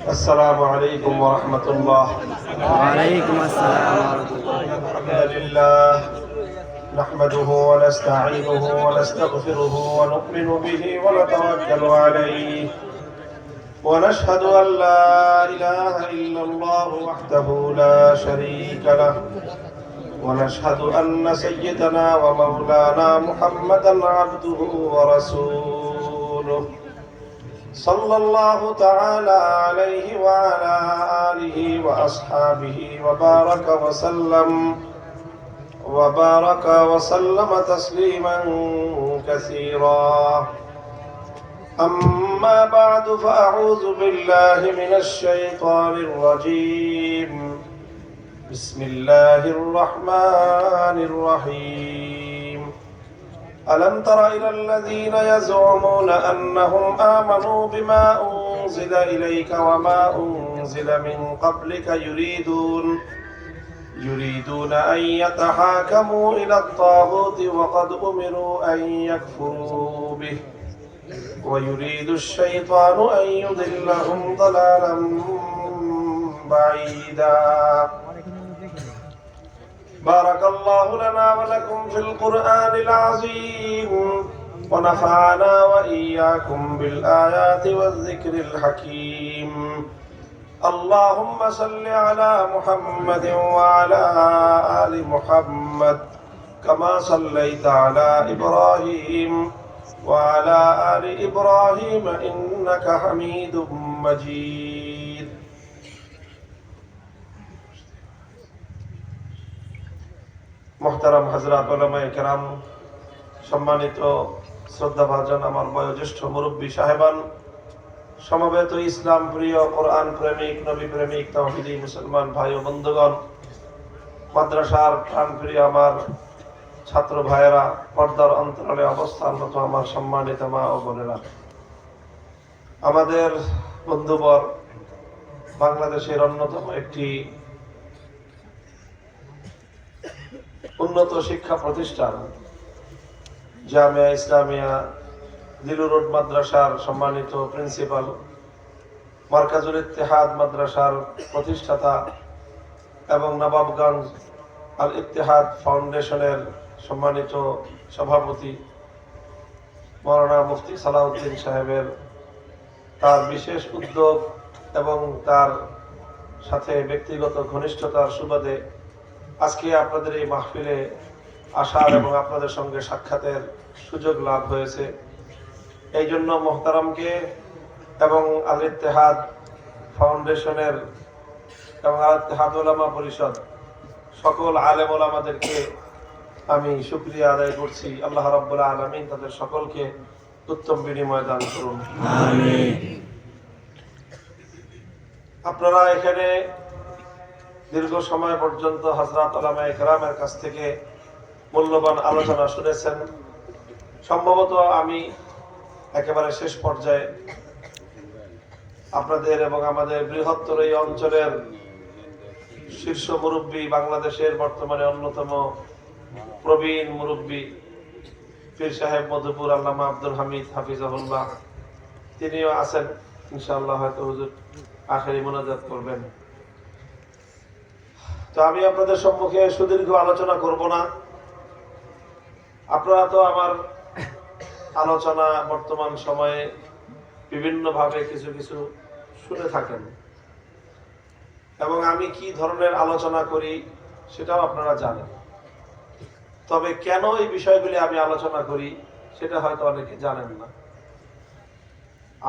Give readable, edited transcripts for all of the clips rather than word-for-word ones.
السلام عليكم ورحمة الله. وعليكم السلام ورحمة الله. الحمد لله نحمده ونستعينه ونستغفره ونؤمن به ونتوكل عليه ونشهد أن لا إله إلا الله وحده لا شريك له ونشهد أن سيدنا ومولانا محمدا عبده ورسوله صلى الله تعالى عليه وعلى آله وأصحابه وبارك وسلم تسليما كثيرا. أما بعد فأعوذ بالله من الشيطان الرجيم. بسم الله الرحمن الرحيم. ألم تر إلى الذين يزعمون أنهم آمنوا بما أنزل إليك وما أنزل من قبلك يريدون أن يتحاكموا إلى الطاغوت وقد أمروا أن يكفروا به ويريد الشيطان أن يضلهم ضلالا بعيدا. بارك الله لنا ولكم في القرآن العظيم ونفعنا وإياكم بالآيات والذكر الحكيم. اللهم صل على محمد وعلى آل محمد كما صليت على إبراهيم وعلى آل إبراهيم إنك حميد مجيد. محترم হযরত উলামায়ে কেরাম, সম্মানিত শ্রদ্ধাভাজন আমার বয়োজ্যেষ্ঠ মুরব্বী সাহেবান, সমবেত ইসলাম প্রিয়, কোরআন প্রেমিক, নবী প্রেমিক, তাওহীদি মুসলমান ভাই ও বন্ধুগণ, মাদ্রাসার প্রাণপ্রিয় আমার ছাত্র ভাইয়েরা, পর্দার অন্তরালে অবস্থানরত আমার সম্মানিত মা ও বোনেরা, আমাদের বন্ধুবর বাংলাদেশের অন্যতম একটি উন্নত শিক্ষা প্রতিষ্ঠান জামিয়া ইসলামিয়া দিলু রোড মাদ্রাসার সম্মানিত প্রিন্সিপাল, মার্কাজুল ইত্তেহাদ মাদ্রাসার প্রতিষ্ঠাতা এবং নবাবগঞ্জ আল ইত্তেহাদ ফাউন্ডেশনের সম্মানিত সভাপতি মাওলানা মুফতি সালাউদ্দিন সাহেবের তার বিশেষ উদ্যোগ এবং তার সাথে ব্যক্তিগত ঘনিষ্ঠতার সুবাদে আজকে আপনাদের এই মাহফিলে আসার এবং আপনাদের সঙ্গে সাক্ষাতের সুযোগ লাভ হয়েছে। এই জন্য মোহতারামকে এবং আল ইত্তেহাদ ফাউন্ডেশনের এবং আল ইত্তেহাদ উলামা পরিষদ সকল আলেম ওলামাদেরকে আমি শুকরিয়া আদায় করছি। আল্লাহ রাব্বুল আলামিন তাদের সকলকে উত্তম বিনিময় দান করুন, আমিন। আপনারা এখানে দীর্ঘ সময় পর্যন্ত হযরত উলামায়ে কেরামের কাছ থেকে মূল্যবান আলোচনা শুনেছেন। সম্ভবত আমি একেবারে শেষ পর্যায়ে আপনাদের এবং আমাদের বৃহত্তর এই অঞ্চলের শীর্ষ মুরব্বী, বাংলাদেশের বর্তমানে অন্যতম প্রবীণ মুরব্বী পীর সাহেব মধুপুর আল্লামা আব্দুল হামিদ হাফিজাহুল্লাহ, তিনিও আছেন। ইনশাআল্লাহ হয়তো হুজুর আখেরি মোনাজাত করবেন। তো আমি আপনাদের সম্মুখে সুদীর্ঘ আলোচনা করব না। আপনারা তো আমার আলোচনা বর্তমান সময়ে বিভিন্নভাবে কিছু কিছু শুনে থাকেন এবং আমি কি ধরনের আলোচনা করি সেটাও আপনারা জানেন। তবে কেন এই বিষয়গুলি আমি আলোচনা করি সেটা হয়তো অনেকে জানেন না।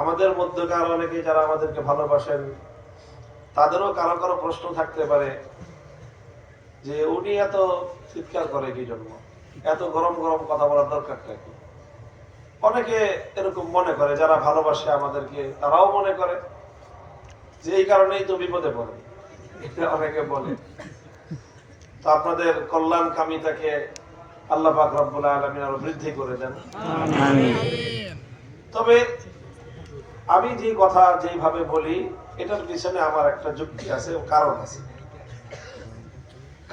আমাদের মধ্যকার অনেকে যারা আমাদেরকে ভালোবাসেন তাদেরও কারো কারো প্রশ্ন থাকতে পারে যে উনি এত চিৎকার করে কি জন্য, এত গরম গরম কথা বলার দরকারটা কি? অনেকে এরকম মনে করে, যারা ভালোবাসে আমাদেরকে তারাও মনে করে যে এই কারণেই তো বিপদে পড়ে, এটা অনেকে বলে। তো আপনাদের কল্যাণ কামিতাকে আল্লাহ পাক রব্বুল আলামিন আরো বৃদ্ধি করে দেন, আমিন। তবে আমি যে কথা যেভাবে বলি এটার পিছনে আমার একটা যুক্তি আছে, কারণ আছে।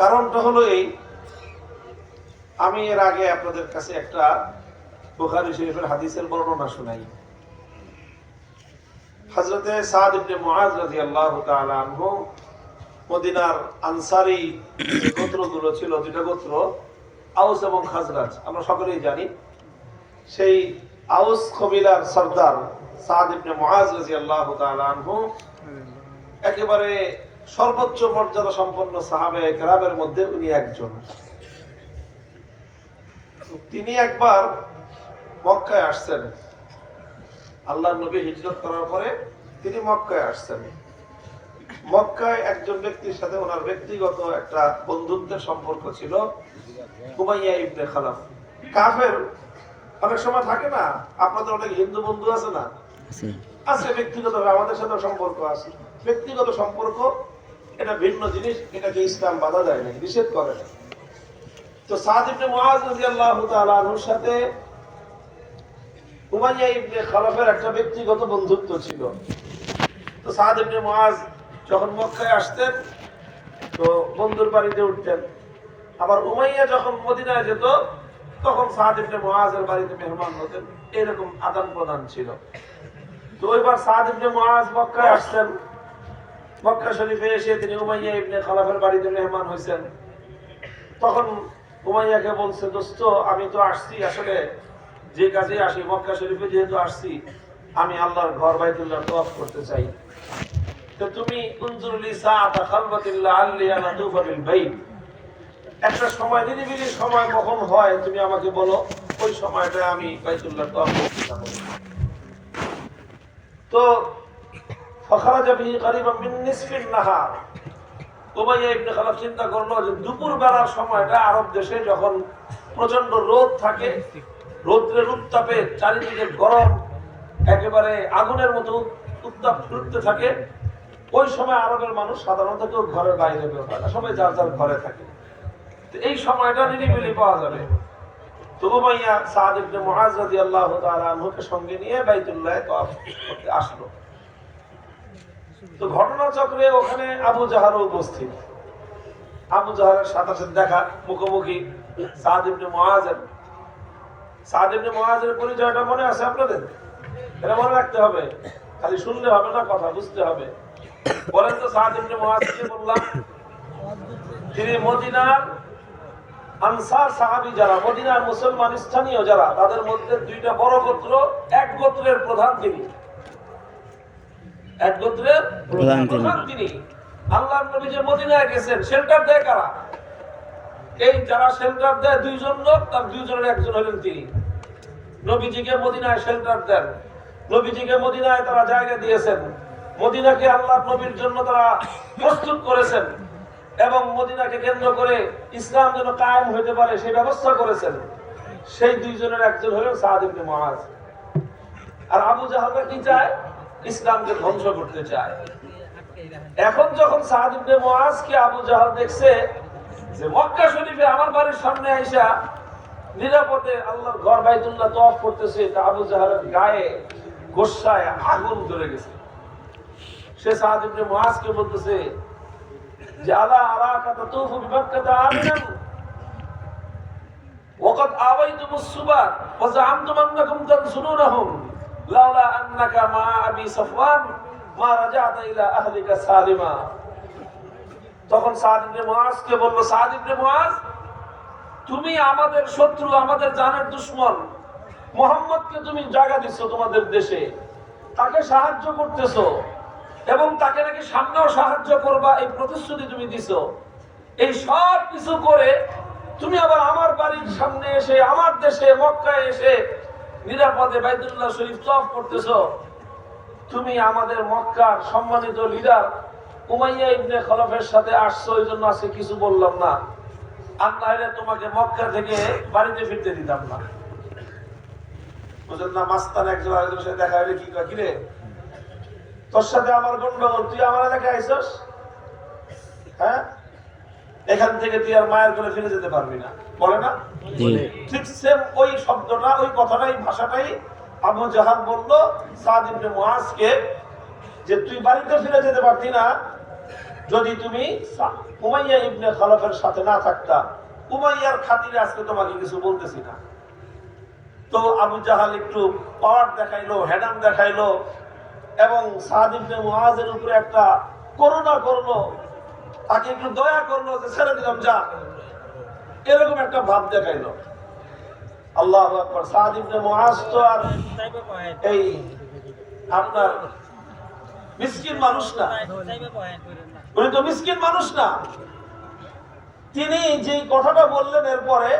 কারণটা হলো এই, আমি এর আগে আপনাদের কাছে একটা বুখারী শরীফের হাদিসের বর্ণনা শোনাই। হযরতে সাদ ইবনে মুআজ রাদিয়াল্লাহু তাআলা আনহু মদিনার আনসারী যে গোত্রগুলো ছিল, দুটো গোত্র আউস এবং খাজরাজ, আমরা সকলেই জানি। সেই আউস কবিলার সরদার সাদ ইবনে মুআজ রাদিয়াল্লাহু তাআলা আনহু একেবারে সর্বোচ্চ মর্যাদা সম্পন্ন সাহাবায়ে কেরামের মধ্যে উনি একজন। তিনি একবার মক্কায় আসছেন, আল্লাহর নবী হিজরত করার পরে তিনি মক্কায় আসছেন। মক্কায় একজন ব্যক্তির সাথে ওনার ব্যক্তিগত একটা বন্ধুত্বের সম্পর্ক ছিল, উমাইয়া ইবনে খালাফ। কাফের অনেক সময় থাকে না, আপনাদের অনেক হিন্দু বন্ধু আছে না, আছে ব্যক্তিগত, আমাদের সাথে সম্পর্ক আছে। ব্যক্তিগত সম্পর্ক এটা ভিন্ন জিনিস, এটাকে ইসলাম বাধা দেয় না, নিষেধ করে না। তো সাদ ইবনে মুআজ রাদিয়াল্লাহু তাআলা আনহুর সাথে উমাইয়া ইবনে খালাফের একটা ব্যক্তিগত বন্ধুত্ব ছিল। তো সাদ ইবনে মুআজ যখন মক্কায় আসতেন তো বন্ধুর বাড়িতে উঠতেন, আবার উমাইয়া যখন মদিনায় যেত তখন সাদ ইবনে মুআজের বাড়িতে মেহমান হতেন, এরকম আদান প্রদান ছিল। তো ওইবার সাদ ইবনে মুআজ মক্কায় আসছেন, মক্কা শরীফে এসে তিনি উমাইয়া ইবনে খালাফের বাড়িতে মেহমান হয়েছেন। তখন উমাইয়াকে বলছে, দোস্ত আমি তো আসছি আসলে যে কাজে আসি, মক্কা শরীফে যেহেতু আসছি আমি আল্লাহর ঘর বাইতুল্লাহ তওয়াফ করতে চাই, তো তুমি উনজুরলি সাআতা খালওয়াতিল্লাহ আল্লি আনা তুফা বিল বাইত, একটা সময় নিরিবিলি সময় কখন হয় তুমি আমাকে বলো, ওই সময়টা আমি বাইতুল্লাহ তওয়াফ করতে যাব। তো ফাখারাজা বিহি করিবাম মিন নিসফিন নাহার, উমাইয়া ইবনে খালাফ চিন্তা করলো যে দুপুর বেলার সময়টা আরব দেশে যখন প্রচন্ড রোদ থাকে, রৌদ্রের উত্তাপে চারিদিকে গরম, একেবারে আগুনের মতো উত্তাপ ফুটতে থাকে, ওই সময় আরবের মানুষ সাধারণত কেউ ঘরের বাইরে বের হয় না, সবাই যার যার ঘরে থাকে। তো এই সময়টা নিরিবিলি পাওয়া যাবে। তো উমাইয়া সাদ ইবনে মুআজ রাদিয়াল্লাহু তাআলা আনহুকে সঙ্গে নিয়ে বাইতুল্লাহ তওয়াফ করতে আসলো। তো ঘটনাচক্রে ওখানে আবু জাহলও উপস্থিত। আবু জাহলের সাথে দেখা মুখোমুখি সাদ ইবনে মুআজের। সাদ ইবনে মুআজের পরিচয়টা মনে আছে আপনাদের? এটা মনে রাখতে হবে, খালি শুনলে হবে না, কথা বুঝতে হবে। বলেন তো সাদ ইবনে মুআজ কে বললাম? তিনি মদিনার আনসার সাহাবী যারা, মদিনার মুসলমান স্থানীয় যারা, তাদের মধ্যে দুইটা বড় গোত্র, এক গোত্রের প্রধান তিনি, এক গোত্রের প্রধান তিনি। আল্লাহর নবী যে মদিনায় গেছেন, শেল্টার দেয় কারা? এই যারা শেল্টার দেয় দুইজন লোক, তার দুইজনের একজন হলেন তিনি। নবীজিকে মদিনায় শেল্টার দেন, নবীজিকে মদিনায় তারা জায়গা দিয়েছেন, মদিনাকে আল্লাহর নবীর জন্য তারা প্রস্তুত করেছেন এবং মদিনাকে কেন্দ্র করে ইসলাম যেন কায়েম হতে পারে সেই ব্যবস্থা করেছেন। সেই দুইজনের একজন হলেন সাদ ইবনে মুআজ। আর আবু জাহলরা কি চায়? ইসলামকে ধ্বংস করতে চায়। এখন যখন সাদ ইবনে মুআজকে আবু জাহল দেখছে যে মক্কা শরীফে আমার বাড়ির সামনে আইসা নিরাপদে আল্লাহর ঘর বাইতুল্লাহ তওয়াফ করতেছে, তা আবু জাহলের গায়ে গোসায় আগুন ধরে গেছে। সে সাদ ইবনে মুআজকে বলতেছে যে আলা আরাকা তাতুফু বিমাক্কাতা আমিনান ওয়াকাদ আওয়াইতুমুস সুবা ওয়া জাআমতুম আন্নাকুম তানসুরুনহুম লাউলা আন্নাকা মা আবি সাফওয়ান মা রাজাতা ইলা আহলিকা সালিমা। তখন সাদ ইবনে মুআজকে বলল, সাদ ইবনে মুআজ, তুমি আমাদের শত্রু, আমাদের জানের দুশমন মুহাম্মদকে তুমি জায়গা দিছো তোমাদের দেশে, তাকে সাহায্য করতেছো এবং তাকে নাকি সামনেও সাহায্য করবা এই প্রতিশ্রুতি তুমি দিছো। এই সব কিছু করে তুমি আবার আমার বাড়ির সামনে এসে, আমার দেশে মক্কায় এসে নিরাপদে বাইতুল্লাহ শরীফ তওয়াফ করতেছো। তুমি আমাদের মক্কার সম্মানিত লিডার উমাইয়া ইবনে খালাফের সাথে আসছো, এই জন্য আজকে কিছু বললাম না, আর না হলে তোমাকে মক্কা থেকে বাড়িতে ফিরতে দিতাম না। বুঝলেন না? মাস্তান একজন আরেকজনের সাথে দেখা হলে কি কয়, কিরে তোর সাথে আমার গন্ডগোল, তুই আমার এলাকায় আইছস, হ্যাঁ, এখান থেকে তুই আর মায়ের কোলে ফিরে যেতে পারবি না, বলে না? ঠিক সেম ওই শব্দটা, ওই কথাটাই, ভাষাটাই আবু জাহল বলল সাদ ইবনে মুআজকে, যে তুই বাড়িতে ফিরে যেতে পারতি না যদি তুমি উমাইয়া ইবনে খালাফের সাথে না থাকতা। উমাইয়ার খাতিরে আজকে তোমাকে কিছু বলতেছি না। তো আবু জাহল একটু পাওয়ার দেখাইলো, হেডাম দেখাইলো, এবং সাদ ইবনে মুআজের উপরে একটা করুণা করলো, তাকে একটু দয়া করলো যে ছেড়ে দিলাম যা, এরকম একটা ভাব দেখাইলো। আল্লাহু আকবার। সাদ ইবনে মুআজ তো আর এই আপনার মিসকিন মানুষ না, উনি তো মিসকিন মানুষ না। তিনি যে কথাটা বললেন এরপরে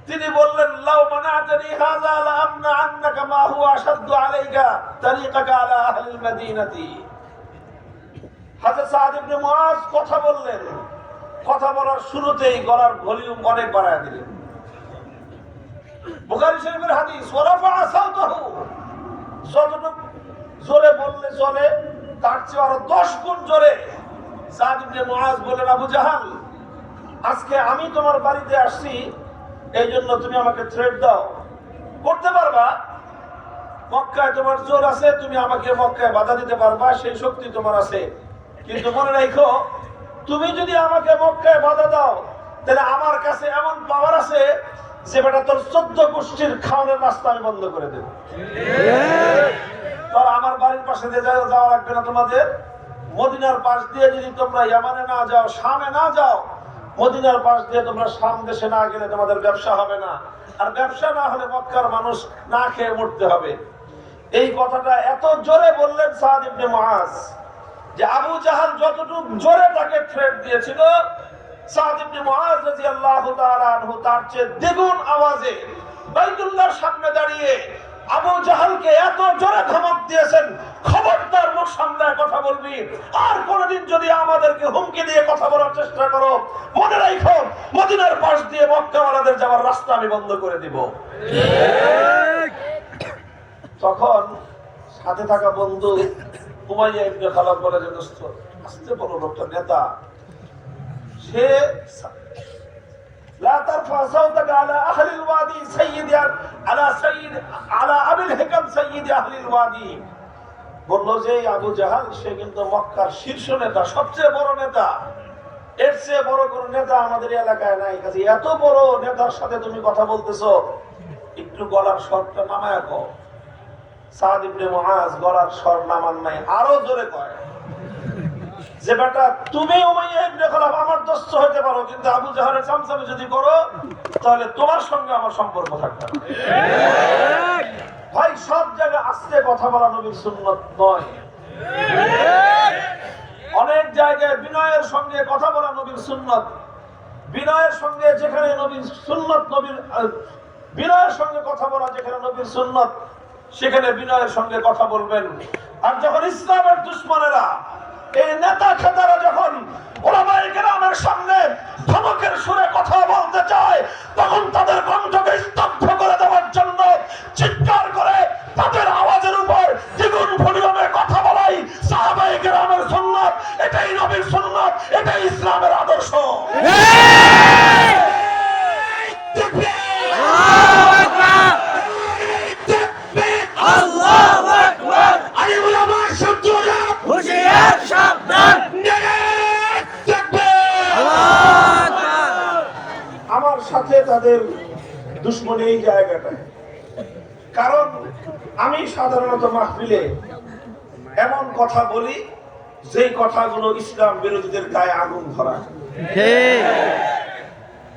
তিনি বললেন, লাউ মানাতানি হাযা লা আমনা আন্নাকা মা হুয়া আশাদ্দু আলাইকা তারিকাকা আলা আহলিল মাদিনাতি। হযরত সাদ ইবনে মুআজ কথা বললেন, কথা বলার শুরুতেই গলার ভলিউম অনেক বাড়ায় দিলেন। বুখারী শরীফের হাদিস, ওয়ারাফা সাওতাহু, যতটুকু জোরে বললে চলে তার চেয়ে আরো 10 গুণ জোরে সাদ ইবনে মুআজ বললেন, আবু জাহাল, আজকে আমি তোমার বাড়িতে আসছি, এই জন্য তুমি আমাকে থ্রেট দাও, করতে পারবা? মক্কায় তোমার জোর আছে, তুমি আমাকে মক্কায় বাধা দিতে পারবা, সেই শক্তি তোমার আছে। কিন্তু মনে রাখো, তুমি যদি আমাকে মক্কায় বাধা দাও, তাহলে আমার কাছে এমন পাওয়ার আছে যে বেটা তোর 14 গোষ্ঠীর খাওয়ানোর রাস্তা আমি বন্ধ করে দেব। তোর আমার বাড়ির পাশে দিয়ে যাওয়া লাগবে না তোমাদের। মদিনার পাশ দিয়ে যদি তোমরা ইয়ামানে না যাও, শামে না যাও, মদিনার পাশ দিয়ে তোমরা শাম দেশে না গেলে তোমাদের ব্যবসা হবে না, আর ব্যবসা না হলে মক্কার মানুষ না খেয়ে মরতে হবে। এই কথাটা এত জোরে বললেন সাদ ইবনে মুআজ যে আবু জাহাল যতটুকু জোরে তাকে থ্রেট দিয়েছিল, সাদ ইবনে মুআজ রাদিয়াল্লাহু তাআলা আনহু তার চেয়ে দ্বিগুণ আওয়াজে বাইতুল্লাহর সামনে দাঁড়িয়ে আবু জাহালকে এত জোরে ধমক দিয়েছেন, খবরদার মুখ সামলায় কথা বলবি, আর কোনদিন যদি আমাদেরকে হুমকি দিয়ে কথা বলার চেষ্টা করো, মনে রাখো মদিনার পাশ দিয়ে মক্কাওয়ালাদের যাওয়ার রাস্তা আমি বন্ধ করে দিব। তখন সাথে থাকা বন্ধু উমাইয়া ইবনে খালাব বলে যে, দোস্ত আস্তে বলো, লোকটা নেতা, সে لا ترفع صوتك على أهل الوادي سيد على أبي الحكم سيد أهل الوادي। বললো যে আবু জাহাল সে কিন্তু মক্কার শীর্ষ নেতা, সবচেয়ে বড় নেতা, এর চেয়ে বড় কোন নেতা আমাদের এলাকায় নাই। কাজে এত বড় নেতার সাথে তুমি কথা বলতেছো, একটু গলার স্বরটা নামায়া কও। সাদ ইবনে মুআজ গলার স্বর নামান নাই, আরো জোরে কয় যে বেটা তুমি উমাইয়া ইবনে খালাব আমার দোস্ত হতে পারো, কিন্তু আবু জাহালের চামচামি যদি করো তাহলে তোমার সঙ্গে আমার সম্পর্ক থাকবে না। ভাই, সব জায়গায় আস্তে কথা বলা নবীর সুন্নাত নয়। অনেক জায়গায় বিনয়ের সঙ্গে কথা বলা নবীর সুন্নাত। বিনয়ের সঙ্গে যেখানে নবীর সুন্নাত, নবীর বিনয়ের সঙ্গে কথা বলা যেখানে নবীর সুন্নাত, সেখানে বিনয়ের সঙ্গে কথা বলবেন। আর যখন ইসলামের দুশমনেরা, এই নেতা খেতারা যখন ওলামায়ে কেরামের সামনে ধমকের সুরে কথা বলতে চায়, তখন তাদের কণ্ঠকে স্তব্ধ করে দেওয়ার জন্য চিৎকার করে তাদের আওয়াজের উপর দ্বিগুণ ভলিউমে কথা বলাই সাহাবায়ে কেরামের সুন্নাত। এটাই নবীর সুন্নাত, এটাই ইসলামের আদর্শ। আমার সাথে তাদের দুশ্মনী এই জায়গাটায়, কারণ আমি সাধারণত মাহফিলে এমন কথা বলি যেই কথাগুলো ইসলাম বিরোধীদের গায়ে আগুন ধরা।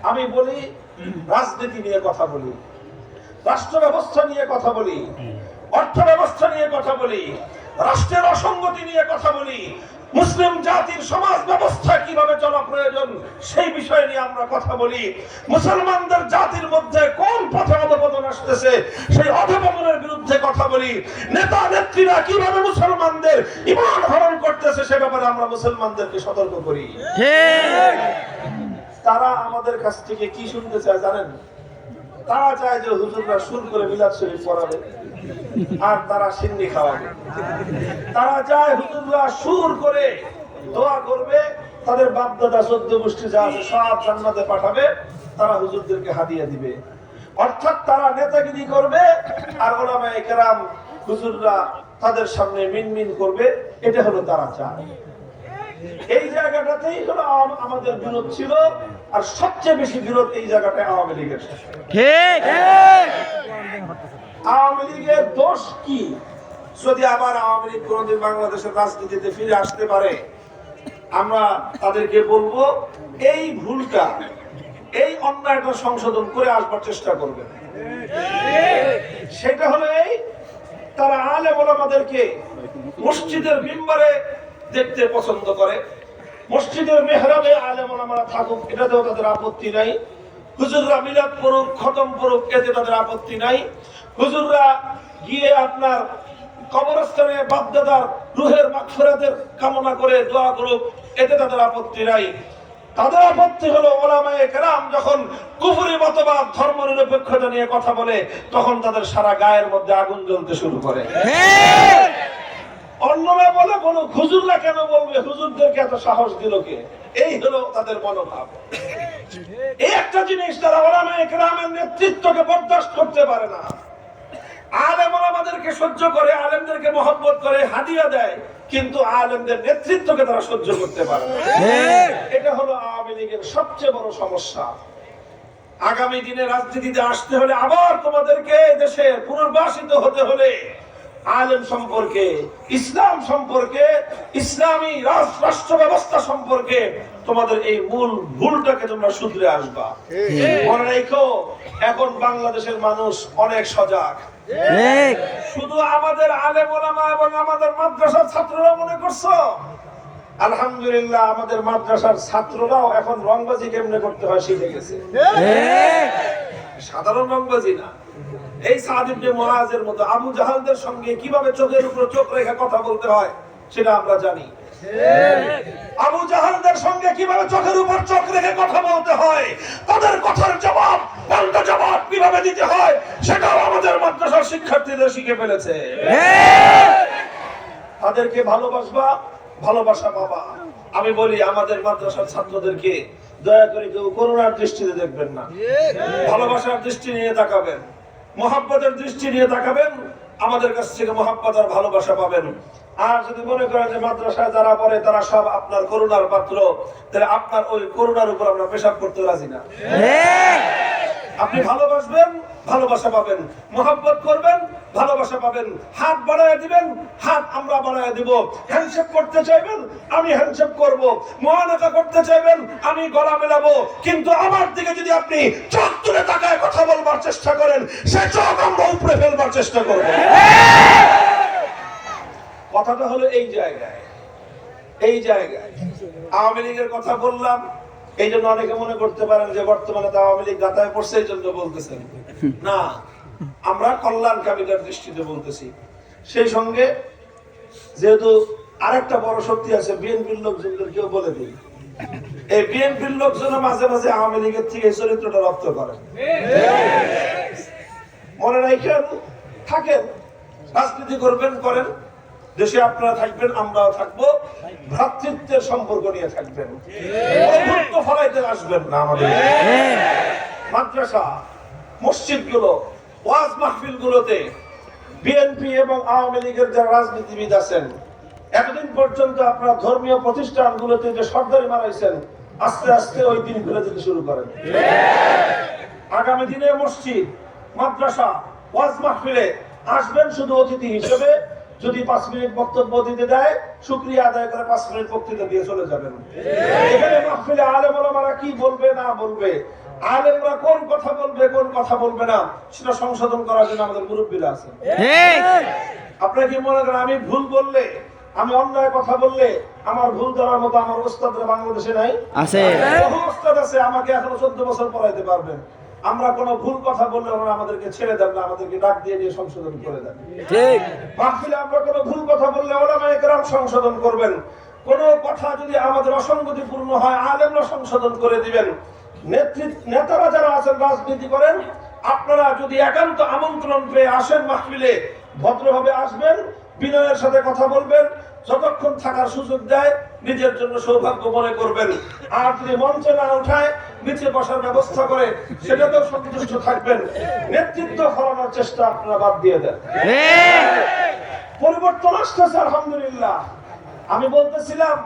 আমি বলি রাজনীতি নিয়ে কথা বলি, রাষ্ট্র ব্যবস্থা নিয়ে কথা বলি, অর্থ ব্যবস্থা নিয়ে কথা বলি, রাষ্ট্রের অসঙ্গতি নিয়ে কথা বলি, মুসলিম জাতির সমাজ ব্যবস্থা কিভাবে চলা প্রয়োজন সেই বিষয় নিয়ে আমরা কথা বলি। মুসলমানদের জাতির মধ্যে কোন পথে অধঃপতন আসতেছে সেই অধঃপতনের বিরুদ্ধে কথা বলি। নেতা নেত্রীরা কিভাবে মুসলমানদের ঈমান হরণ করতেছে সে ব্যাপারে আমরা মুসলমানদেরকে সতর্ক করি। তারা আমাদের কাছ থেকে কি শুনতে চায় জানেন? তারা চায় যে হুজুররা সুর করে মিলাদ শরীফ পড়াবে আর তারা সিন্নি খাওয়াবে। তারা চায় হুজুররা সুর করে দোয়া করবে, তাদের বাপ দাদা 14 গোষ্ঠী যা আছে সব জান্নাতে পাঠাবে, তারা হুজুরদেরকে হাদিয়া দিবে। অর্থাৎ তারা নেতাগিরি করবে আর উলামায়ে কেরাম হুজুররা তাদের সামনে মিনমিন করবে। এটা হলো তারা চায়। এই জায়গাটাতেই হলো আমাদের বিরোধ ছিল, আর সবচেয়ে বেশি বিরোধ এই জায়গাটায় আওয়ামী লীগের সাথে। আওয়ামী লীগের দোষ কি? যদি আবার আওয়ামী লীগ কোনোদিন বাংলাদেশের রাজনীতিতে ফিরে আসতে পারে, আমরা তাদেরকে বলবো এই ভুলটা, এই অন্যায়টা সংশোধন করে আসবার চেষ্টা করবেন। সেটা হলো এই, তারা আলেম ওলামাদেরকে মসজিদের মিম্বারে দেখতে পছন্দ করে, মসজিদের মেহরাবে আলেম ওলামারা থাকুক, এটাতেও তাদের আপত্তি নাই। হুজুররা মিলাদ পড়ুক, খতম পড়ুক, এতে তাদের আপত্তি নাই। হুজুররা গিয়ে আপনার কবরস্থানে বাপদাদার রুহের মাগফিরাতের কামনা করে দোয়া করুক, এতে তাদের আপত্তি নাই। তাদের আপত্তি হলো ওলামায়ে কেরাম যখন কুফরি মতবাদ, ধর্ম নিরপেক্ষতা নিয়ে কথা বলে, তখন তাদের সারা গায়ের মধ্যে আগুন জ্বলতে শুরু করে। অন্যরা বলে বলো হুজুররা কেন বলবে, হুজুরদেরকে এত সাহস দিল কে? এই হলো তাদের মনোভাব। এই একটা জিনিস, তারা ওলামায়ে কেরামের নেতৃত্বকে বরদাস্ত করতে পারে না। আলেম ওলামাদেরকে সহ্য করে, আলেমদেরকে মহব্বত করে, হাদিয়া দেয়, কিন্তু আলেমদের নেতৃত্বকে তারা সহ্য করতে পারে না। এটা হলো আওয়ামী লীগের সবচেয়ে বড় সমস্যা। আগামী দিনে রাজনীতিতে আসতে হলে, আবার তোমাদেরকে দেশে পুনর্বাসিত হতে হলে, আলেম সম্পর্কে, ইসলাম সম্পর্কে, ইসলামী রাষ্ট্র ব্যবস্থা সম্পর্কে তোমাদের এই মূল ভুলটাকে তোমরা শুধরে আসবা। মনে রেখো, এখন বাংলাদেশের মানুষ অনেক সজাগ। শুধু আমাদের আলেম ওলামা এবং আমাদের মাদ্রাসার ছাত্ররা মনে করছো? আলহামদুলিল্লাহ, আমাদের মাদ্রাসার ছাত্ররাও এখন রংবাজি কেমনে করতে হয় শিখে গেছে। সাধারণ রংবাজি না, এই সাদ ইবনে মুআযের মতো আবু জাহালদের সঙ্গে কিভাবে চোখের উপর চোখ রেখে কথা বলতে হয় সেটা আমরা জানি। আবু জাহালদের সঙ্গে কিভাবে চোখের উপর চোখ রেখে কথা বলতে হয়, তাদের কথার জবাব, পাল্টা জবাব কিভাবে দিতে হয়, সেটাও আমাদের মাদ্রাসার শিক্ষার্থীদের শিখে ফেলেছে। তাদেরকে ভালোবাসবা, ভালোবাসা পাবা। আমি বলি আমাদের মাদ্রাসার ছাত্রদেরকে দয়া করে কেউ করুণার দৃষ্টিতে দেখবেন না, ভালোবাসার দৃষ্টি নিয়ে তাকাবেন, মহব্বতের দৃষ্টি নিয়ে তাকাবেন। আমাদের কাছ থেকে মহব্বত আর ভালোবাসা পাবেন। আর যদি মনে করেন যে মাদ্রাসায় যারা পড়ে তারা সব আপনার করুণার পাত্র, তাহলে আপনার ওই করুণার উপর আমরা পেশাব করতে রাজি না। আপনি ভালোবাসবেন, ভালোবাসা পাবেন, মহব্বত করবেন, ভালোবাসা পাবেন। হাত বাড়ায় দিবেন, হাত আমরা বাড়ায় দিব। হ্যান্ডশেক করতে চাইবেন, আমি হ্যান্ডশেক করব। মুআনাকা করতে চাইবেন, আমি গলা মেলাবো। কিন্তু আমার দিকে যদি আপনি চোখ তুলে তাকায় কথা বলবার চেষ্টা করেন, সে চোখ আমরা উপরে ফেলবার চেষ্টা করব। কথাটা হলো এই জায়গায়, এই জায়গায় আওয়ামী লীগের কথা বললাম। এই জন্য অনেকে মনে করতে পারেন যে বর্তমানে তো আওয়ামী লীগ গাতায় পড়ছে, এই জন্য বলতেছেন না। আমরা কল্যাণকামীদের দৃষ্টিতে বলতেছি। সেই সঙ্গে যেহেতু আরেকটা বড় শক্তি আছে, বিএনপির লোকজনদেরকেও বলে দিই, এই বিএনপির লোকজন মাঝে মাঝে আওয়ামী লীগের থেকে এই চরিত্রটা রপ্ত করেন। মনে রাখেন, থাকেন, রাজনীতি করবেন, করেন, দেশে আপনারা থাকবেন, আমরাও থাকবো, ভ্রাতৃত্বের সম্পর্ক নিয়ে থাকবেন, ফলাইতে আসবেন না। আমাদের মাদ্রাসা, মসজিদগুলো, ওয়াজ মাহফিল গুলোতে বিএনপি এবং আওয়ামী লীগের যারা রাজনীতিবিদ আছেন, এতদিন পর্যন্ত আপনারা ধর্মীয় প্রতিষ্ঠানগুলোতে যে সরদারি মারাইছেন, আস্তে আস্তে ওই দিন ফিরে যেতে শুরু করেন। আগামী দিনে মসজিদ, মাদ্রাসা, ওয়াজ মাহফিলে আসবেন শুধু অতিথি হিসেবে। যদি 5 মিনিট বক্তব্য দিতে দেয়, শুকরিয়া আদায় করে 5 মিনিট বক্তৃতা দিয়ে চলে যাবেন। এখানে মাহফিলে আলেম ওলামারা কি বলবে না বলবে, আলেমরা কোন কথা বলবে কোন কথা বলবে না, সেটা সংশোধন করার জন্য আমাদের মুরব্বীরা আছে। আপনারা কি মনে করেন আমি ভুল বললে, আমি অন্যায় কথা বললে আমার ভুল ধরার মতো আমার ওস্তাদরা বাংলাদেশে নাই? আছে, বহু ওস্তাদ আছে, আমাকে এখনো 14 বছর পড়াইতে পারবেন। আমরা কোনো ভুল কথা বললে ওরা আমাদেরকে ছেড়ে দেন না, আমাদেরকে ডাক দিয়ে নিয়ে সংশোধন করে দেন। ঠিক মাহফিলে আমরা কোনো ভুল কথা বললে ওলামায়ে কেরাম সংশোধন করবেন। কোনো কথা যদি আমাদের অসঙ্গতিপূর্ণ হয়, আলেমরা সংশোধন করে দিবেন। নেতারা যারা আছেন, রাজনীতি করেন, আপনারা যদি একান্ত আমন্ত্রণ পেয়ে আসেন মাহফিলে, ভদ্রভাবে আসবেন, বিনয়ের সাথে কথা বলবেন, যতক্ষণ থাকার সুযোগ দেয় নিজের জন্য সৌভাগ্য মনে করবেন। আর যদি মঞ্চে না উঠায়, নিচে বসার ব্যবস্থা করে, সেটাতেও সন্তুষ্ট থাকবেন। নেতৃত্ব হারানোর চেষ্টা আপনারা বাদ দিয়ে দেন। পরিবর্তন আসতেছে আলহামদুলিল্লাহ। আমি বলতেছিলাম,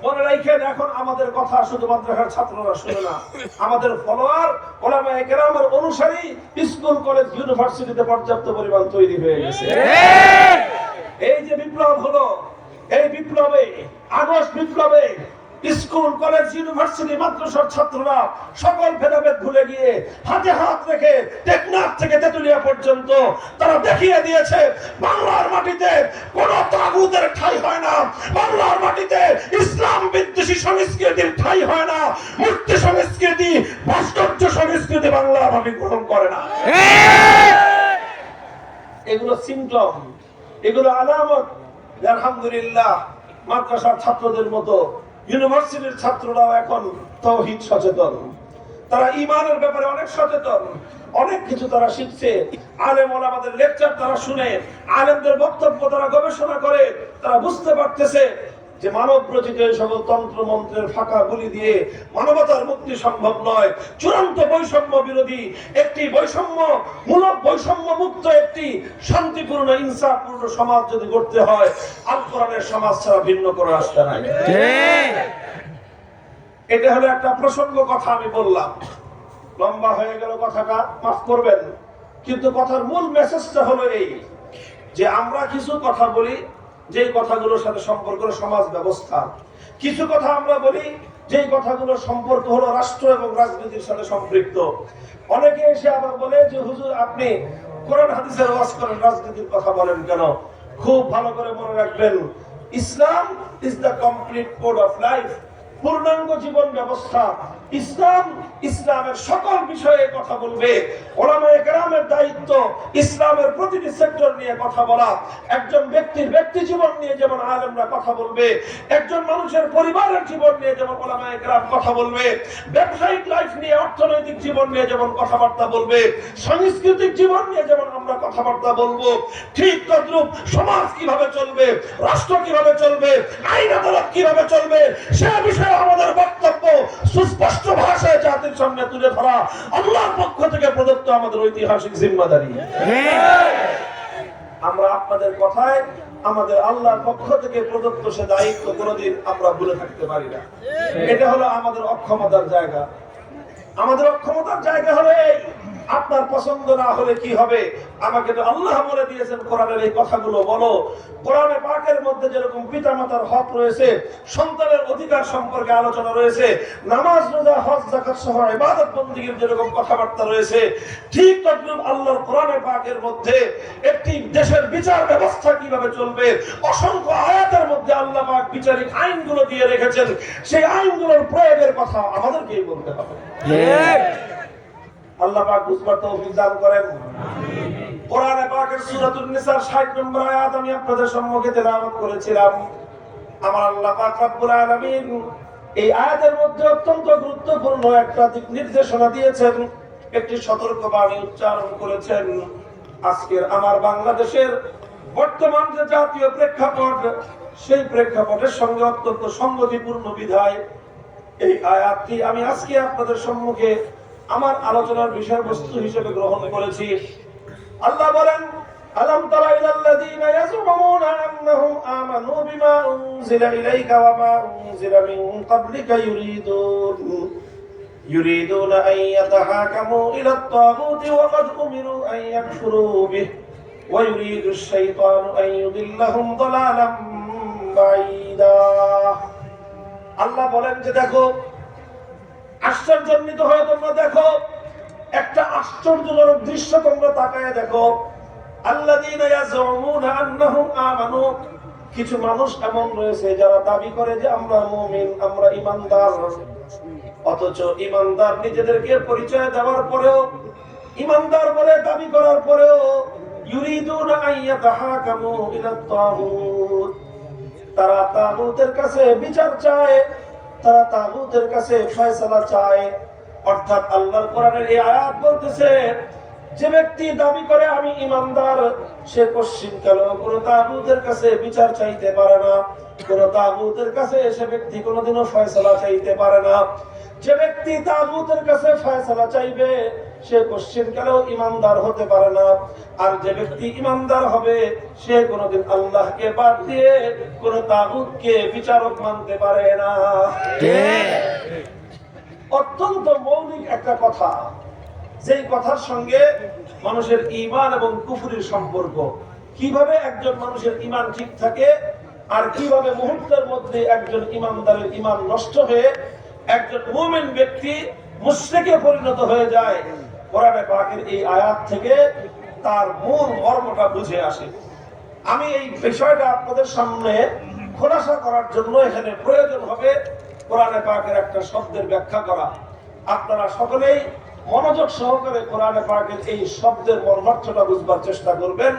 মনে রাখেন, এখন আমাদের কথা শুধু মাদ্রাসার ছাত্ররা শুনে না, আমাদের ফলোয়ার, ওলামায়ে কেরামের অনুসারী স্কুল, কলেজ, ইউনিভার্সিটিতে পর্যাপ্ত পরিমাণ তৈরি হয়ে গেছে। বিপ্লব হলো, এই বিপ্লবে, আগস্ট বিপ্লবে স্কুল, কলেজ, ইউনিভার্সিটি, মাদ্রাসার ছাত্ররা সকল ভেদাভেদ ভুলে গিয়ে হাতে হাত রেখে টেকনাফ থেকে তেতুলিয়া পর্যন্ত তারা দেখিয়ে দিয়েছে বাংলার মাটিতে কোন তাগুতের ঠাঁই হয় না, বাংলার মাটিতে ইসলাম বিদ্বেষী সংস্কৃতির ঠাঁই হয় না, মূর্তি সংস্কৃতি, ভাস্কর্য সংস্কৃতি বাংলার মাটি গ্রহণ করে না। এগুলো সিমটম, এগুলো আলামত। আলহামদুলিল্লাহ মাদ্রাসার ছাত্রদের মতো ইউনিভার্সিটির ছাত্ররাও এখন তাওহীদ সচেতন, তারা ঈমানের ব্যাপারে অনেক সচেতন, অনেক কিছু তারা শিখছে। আলেম ওলামাদের লেকচার তারা শুনে, আলেমদের বক্তব্য তারা গবেষণা করে, তারা বুঝতে পারতেছে যে মানব রচিত এই সকল তন্ত্র মন্ত্রের ফাঁকা গুলি দিয়ে মানবতার মুক্তি সম্ভব নয়। চূড়ান্ত বৈষম্য বিরোধী একটি বৈষম্যমূলক, বৈষম্য মুক্ত একটি শান্তিপূর্ণ, ইনসাফপূর্ণ সমাজ যদি গড়তে হয়, আল কোরআনের সমাজ ছাড়া ভিন্ন করে আসতে নাই। এটা হলো একটা প্রসঙ্গ কথা, আমি বললাম, লম্বা হয়ে গেল কথাটা, মাফ করবেন। কিন্তু কথার মূল মেসেজটা হলো এই যে আমরা কিছু কথা বলি যে কথাগুলোর সাথে সম্পর্ক সমাজ ব্যবস্থা, কিছু কথা আমরা বলি যে কথাগুলোর সম্পর্ক হলো রাষ্ট্র এবং রাজনীতির সাথে সম্পৃক্ত। অনেকে এসে আবার বলে যে হুজুর আপনি কোরআন হাদিসের ওয়াজ করেন, রাজনীতির কথা বলেন কেন? খুব ভালো করে মনে রাখবেন, Islam is the complete code of life, পূর্ণাঙ্গ জীবন ব্যবস্থা। ইসলাম, ইসলামের সকল বিষয়ে কথা বলবে। ওলামায়ে কেরামের দায়িত্ব ইসলামের প্রতিটি সেক্টর নিয়ে কথা বলা। একজন ব্যক্তির ব্যক্তি জীবন নিয়ে যেমন আলেমরা কথা বলবে, একজন মানুষের পরিবারের জীবন নিয়ে যেমন ওলামায়ে কেরাম কথা বলবে, ব্যবসায়িক লাইফ নিয়ে, অর্থনৈতিক জীবন নিয়ে যেমন কথাবার্তা বলবে, সাংস্কৃতিক জীবন নিয়ে যেমন আমরা কথাবার্তা বলবো, ঠিক তদ্রূপ সমাজ কিভাবে চলবে, রাষ্ট্র কিভাবে চলবে, আইন আদালত কিভাবে চলবে, সে বিষয়ে আমাদের বক্তব্য সুস্পষ্ট ভাষায় জাতির সামনে তুলে ধরা আল্লাহর পক্ষ থেকে প্রদত্ত আমাদের ঐতিহাসিক জিম্মাদারি। আমরা আপনাদের কথায় আমাদের আল্লাহর পক্ষ থেকে প্রদত্ত সে দায়িত্ব কোনোদিন আমরা ভুলে থাকতে পারি না। এটা হলো আমাদের অক্ষমতার জায়গা। আমাদের অক্ষমতার জায়গা হলো এই, আপনার পছন্দ না হলে কি হবে? আমাকে তো আল্লাহ বলে দিয়েছেন কোরআনের এই কথাগুলো বলো। কোরআনে পাকের মধ্যে যেরকম পিতামাতার হক রয়েছে, সন্তানের অধিকার সম্পর্কে আলোচনা রয়েছে, নামাজ, রোজা, হজ, যাকাত সহ ইবাদত বন্দেগীর যেরকম কথাবার্তা রয়েছে, ঠিক তদ্রুপ আল্লাহর কোরআনে পাকের মধ্যে একটি দেশের বিচার ব্যবস্থা কিভাবে চলবে, অসংখ্য আয়াতের মধ্যে আল্লাহ পাক বিচারিক আইনগুলো দিয়ে রেখেছেন। সেই আইনগুলোর প্রয়োগের কথা আমাদেরকেই বলতে হবে। আল্লাহ পাক বুঝবার তৌফিক দান করেন। কোরআনে পাকের সূরাতুন নিসার 60 নম্বর আয়াত আমি আপনাদের সম্মুখে তেলাওয়াত করেছিলাম। আমার আল্লাহ পাক রব্বুল আলামিন এই আয়াতের মধ্যে অত্যন্ত গুরুত্বপূর্ণ একটা দিক নির্দেশনা দিয়েছেন, একটি সতর্কবাণী উচ্চারণ করেছেন। আজকের আমার বাংলাদেশের বর্তমান যে জাতীয় প্রেক্ষাপট, সেই প্রেক্ষাপটের সঙ্গে অত্যন্ত সংগতিপূর্ণ বিধায় এই আয়াতটি আমি আজকে আপনাদের সম্মুখে আমার আলোচনার বিষয়বস্তু হিসেবে গ্রহণ করেছি। আল্লাহ বলেন, আলাম তারা ইলাল্লাযীনা ইয়াজুমুনা আন্নাহুম আমানু বিমা উনজিলা ইলাইকা ওয়া মা উনজিলা মিন ক্বাবলিকা ইউরিদুনা আন ইয়াতাহাকামু ইলাত তাগুতি ওয়া ক্বাদ উমিরু আন ইয়াকফুরু বিহি ওয়া ইউরিদু আশ-শাইতানু আন ইউদিল্লাহুম দালালাম বাঈদা। আল্লাহ বলেন যে দেখো, আশ্চর্যান্বিত হয়ে তোমরা দেখো, একটা আশ্চর্যজনক দৃশ্য তোমরা তাকায় দেখো। আল্লাযীনা ইয়াজুমুনা আন্নাহুম আমানু, কিছু মানুষ এমন রয়েছে যারা দাবি করে যে আমরা মুমিন, আমরা ঈমানদার, অথচ ঈমানদার নিজেদেরকে পরিচয় দেওয়ার পরেও, ঈমানদার বলে দাবি করার পরেও ইউরিদুনা আন ইয়াতাহাকামু ইলাত তাগুত, তারা তাগুতের কাছে বিচার চায়, তারা তাগুতের কাছে ফয়সালা চায়। অর্থাৎ আল্লাহর কোরআনের এই আয়াত বলতেছে, যে ব্যক্তি দাবি করে আমি ঈমানদার, সে পশ্চিমকালেও কোন তাগুতের কাছে বিচার চাইতে পারে না, কোন তাগুতের কাছে সে ব্যক্তি কোনোদিনও ফয়সালা চাইতে পারে না। যে ব্যক্তি তাগুতের কাছে ফয়সালা চাইবে, সে পশ্চিমকালেও ঈমানদার হতে পারে না। আর যে ব্যক্তি ঈমানদার হবে, সে কোনোদিন আল্লাহকে বাদ দিয়ে কোন তাগুতকে বিচারক মানতে পারে না। অত্যন্ত মৌলিক একটা কথা, যেই কথার সঙ্গে মানুষের ঈমান এবং কুফরির সম্পর্ক। কিভাবে একজন মানুষের ঈমান ঠিক থাকে আর কিভাবে মুহূর্তের মধ্যে একজন ঈমানদারের ঈমান নষ্ট হয়ে একজন মুমিন ব্যক্তি মুশরিকে পরিণত হয়ে যায়, কোরআনে পাকের এই আয়াত থেকে তার মূল মর্মটা বুঝে আসে। আমি এই বিষয়টা আপনাদের সামনে খোলাসা করার জন্য এখানে প্রয়োজন হবে কোরআনে পাকের একটা শব্দের ব্যাখ্যা করা। আপনারা সকলেই মনোযোগ সহকারে কোরআনে পাকের এই শব্দের মর্মার্থটা বুঝবার চেষ্টা করবেন।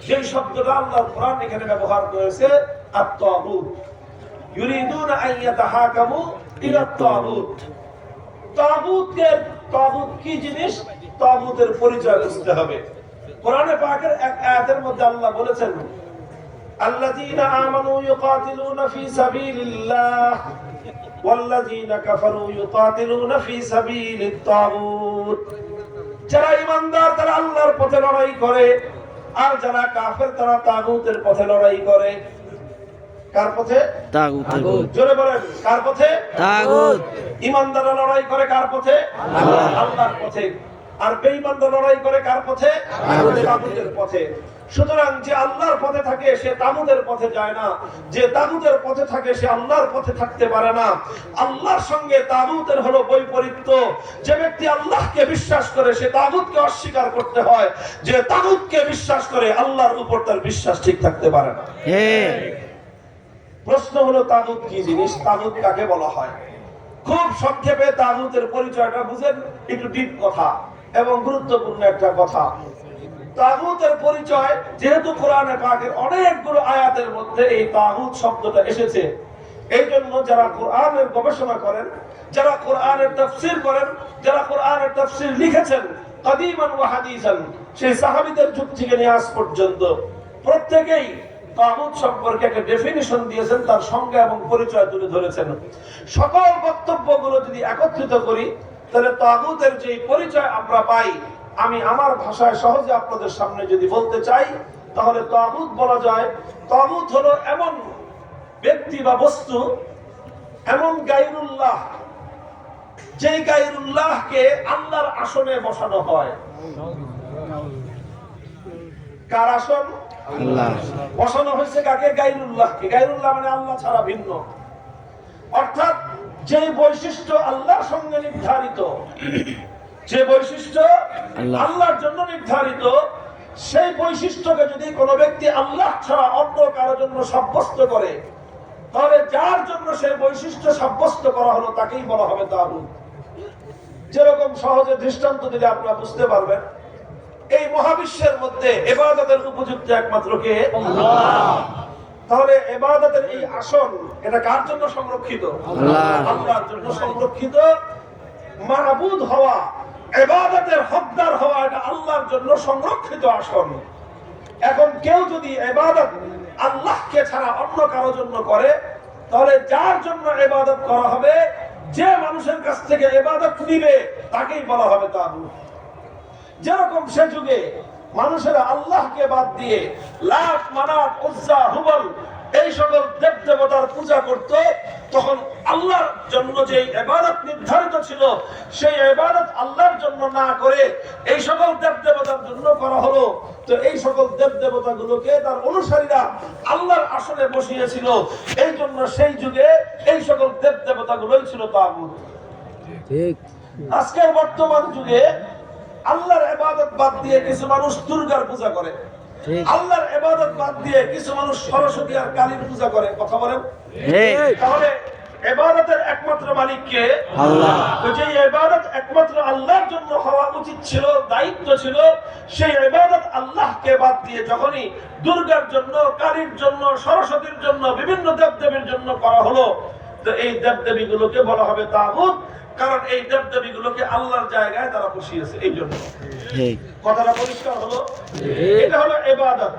সেই শব্দটা আল্লাহর কোরআন এখানে ব্যবহার করেছে আত-তাগুত, ইউরিদুনা আন ইয়াতাহাকামু ইলা আত-তাগুত। তাগুত কি জিনিস, তাগুতের পরিচয় বুঝতে হবে। কোরআনে পাকের এক আয়াতের মধ্যে আল্লাহ বলেছেন, আল্লাযীনা আমানু ইউকাতিলুনা ফি সাবিলিল্লাহ ওয়াল্লাযীনা কাফারু ইউকাতিলুনা ফি সাবিলিত তাগুত। যারা ঈমানদার তারা আল্লাহর পথে লড়াই করে, আর যারা কাফের তারা তাগুতের পথে লড়াই করে। কার পথে? তাগুতের। জোরে বলেন, কার পথে? তাগুত। ঈমানদাররা লড়াই করে কার পথে? আল্লাহর পথে। আর বেঈমানরা লড়াই করে কার পথে? তাগুতের পথে। সুতরাং যে আল্লাহর পথে থাকে সে তাগুতের পথে যায় না, যে তাগুতের পথে থাকে সে আল্লাহর পথে থাকতে পারে না। আল্লাহর সঙ্গে তাগুতের হলো বৈপরীত্য। যে ব্যক্তি আল্লাহকে বিশ্বাস করে সে তাগুতকে অস্বীকার করতে হয়, যে তাগুতকে বিশ্বাস করে আল্লাহর উপর তার বিশ্বাস ঠিক থাকতে পারে না। প্রশ্ন হলো তাগুত কি জিনিস, তাগুত কাকে বলা হয়? খুব সংক্ষেপে তাগুতের পরিচয়টা বুঝেন, একটু ডিপ কথা এবং গুরুত্বপূর্ণ একটা কথা। তাগুতের পরিচয়, যেহেতু কোরআনে পাকের অনেকগুলো আয়াতের মধ্যে এই তাগুত শব্দটা এসেছে, এই জন্য যারা কোরআনের গবেষণা করেন, যারা কোরআনের তাফসীর করেন, যারা কোরআনের তাফসীর লিখেছেন কাদীমান ওয়া হাদীসান, সেই সাহাবীদের যুগ থেকে নিয়ে আজ পর্যন্ত প্রত্যেকেই তাগুত সম্পর্কে একটা ডেফিনিশন দিয়েছেন, তার সংজ্ঞা এবং পরিচয় তুলে ধরেছেন। সকল বক্তব্যগুলো যদি একত্রিত করি তাহলে তাগুতের যে পরিচয় আমরা পাই, আমি আমার ভাষায় সহজে আপনাদের সামনে যদি বলতে চাই তাহলে তাগুত বলা যায়, তাগুত হলো এমন ব্যক্তি বা বস্তু, এমন গায়রুল্লাহ, যে গায়রুল্লাহকে আল্লাহর আসনে বসানো হয়। কার আসন? আল্লাহ। বসানো হয়েছে কাকে? গায়রুল্লাহকে। গায়রুল্লাহ মানে আল্লাহ ছাড়া ভিন্ন। অর্থাৎ যে বৈশিষ্ট্য আল্লাহর সঙ্গে নির্ধারিত, যে বৈশিষ্ট্য আল্লাহর জন্য নির্ধারিত, সেই বৈশিষ্ট্যকে যদি কোনো ব্যক্তি আল্লাহ ছাড়া অন্য কারোর জন্য সাব্যস্ত করে, তাহলে যার জন্য সেই বৈশিষ্ট্য সাব্যস্ত করা হলো তাকেই বলা হবে তাগুত। যেরকম সহজে দৃষ্টান্ত দিলে আপনারা বুঝতে পারবেন, এই মহাবিশ্বের মধ্যে ইবাদতের উপযুক্ত একমাত্র কে? আল্লাহ। তাহলে ইবাদতের এই আসন এটা কার জন্য সংরক্ষিত? আল্লাহ। আল্লাহর জন্য সংরক্ষিত। মাবুদ হওয়া, ইবাদতের হকদার হওয়া, এটা আল্লাহর জন্য সংরক্ষিত আসন। এখন কেউ যদি ইবাদত আল্লাহকে ছাড়া অন্য কারোর জন্য করে, তাহলে যার জন্য ইবাদত করা হবে, যে মানুষের কাছ থেকে ইবাদত নিবে তাকেই বলা হবে তাগুত। যেরকম সে যুগে মানুষেরা আল্লাহকে বাদ দিয়ে লাত, মানাত, উজ্জা, হুবল এই সকল দেব দেবতার পূজা করত, তখন আল্লাহর জন্য যে ইবাদত নির্ধারিত ছিল সেই ইবাদত আল্লাহর জন্য না করে এই সকল দেব দেবতার জন্য করা হলো। তো এই সকল দেব দেবতাগুলোকে তার অনুসারীরা আল্লাহর আসনে বসিয়েছিল। এই জন্য সেই যুগে এই সকল দেব দেবতাগুলোই ছিল তাগুত। ঠিক। আজকের বর্তমান যুগে আল্লাহর ইবাদত বাদ দিয়ে কিছু মানুষ দুর্গার পূজা করে, আল্লাহর ইবাদত বাদ দিয়ে কিছু মানুষ সরস্বতী আর কালীর পূজা করে। কথা বলেন, তাহলে ইবাদতের একমাত্র মালিক কে? আল্লাহ। তো যে ইবাদত একমাত্র আল্লাহর জন্য হওয়া উচিত ছিল, দায়িত্ব ছিল, সেই ইবাদত আল্লাহকে বাদ দিয়ে যখনই দুর্গার জন্য, কালীর জন্য, সরস্বতীর জন্য, বিভিন্ন দেবদেবীর জন্য করা হলো, তো এই দেবদেবীগুলোকে বলা হবে তাগুত। কারণ এই দেবদেবীগুলোকে আল্লাহর জায়গায় তারা বসিয়েছে। এই জন্য কথাটা পরিষ্কার হলো। এটা হলো ইবাদত।